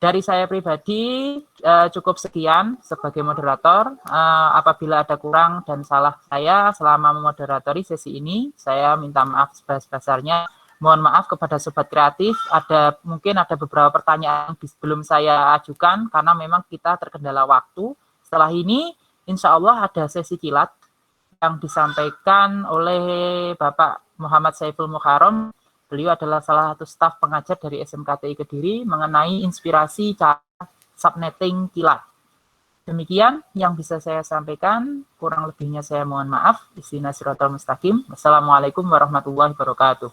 Dari saya pribadi cukup sekian sebagai moderator. Apabila ada kurang dan salah saya selama memoderatori sesi ini, saya minta maaf sebesar-besarnya. Mohon maaf kepada sobat kreatif. Mungkin ada beberapa pertanyaan yang belum saya ajukan karena memang kita terkendala waktu. Setelah ini, insya Allah ada sesi kilat yang disampaikan oleh Bapak Muhammad Saiful Muharram. Beliau adalah salah satu staf pengajar dari SMKTI Kediri mengenai inspirasi cara subnetting kilat. Demikian yang bisa saya sampaikan. Kurang lebihnya saya mohon maaf. Ihdinash shiratal mustaqim. Wassalamualaikum warahmatullahi wabarakatuh.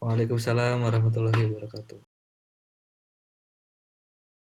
Waalaikumsalam warahmatullahi wabarakatuh.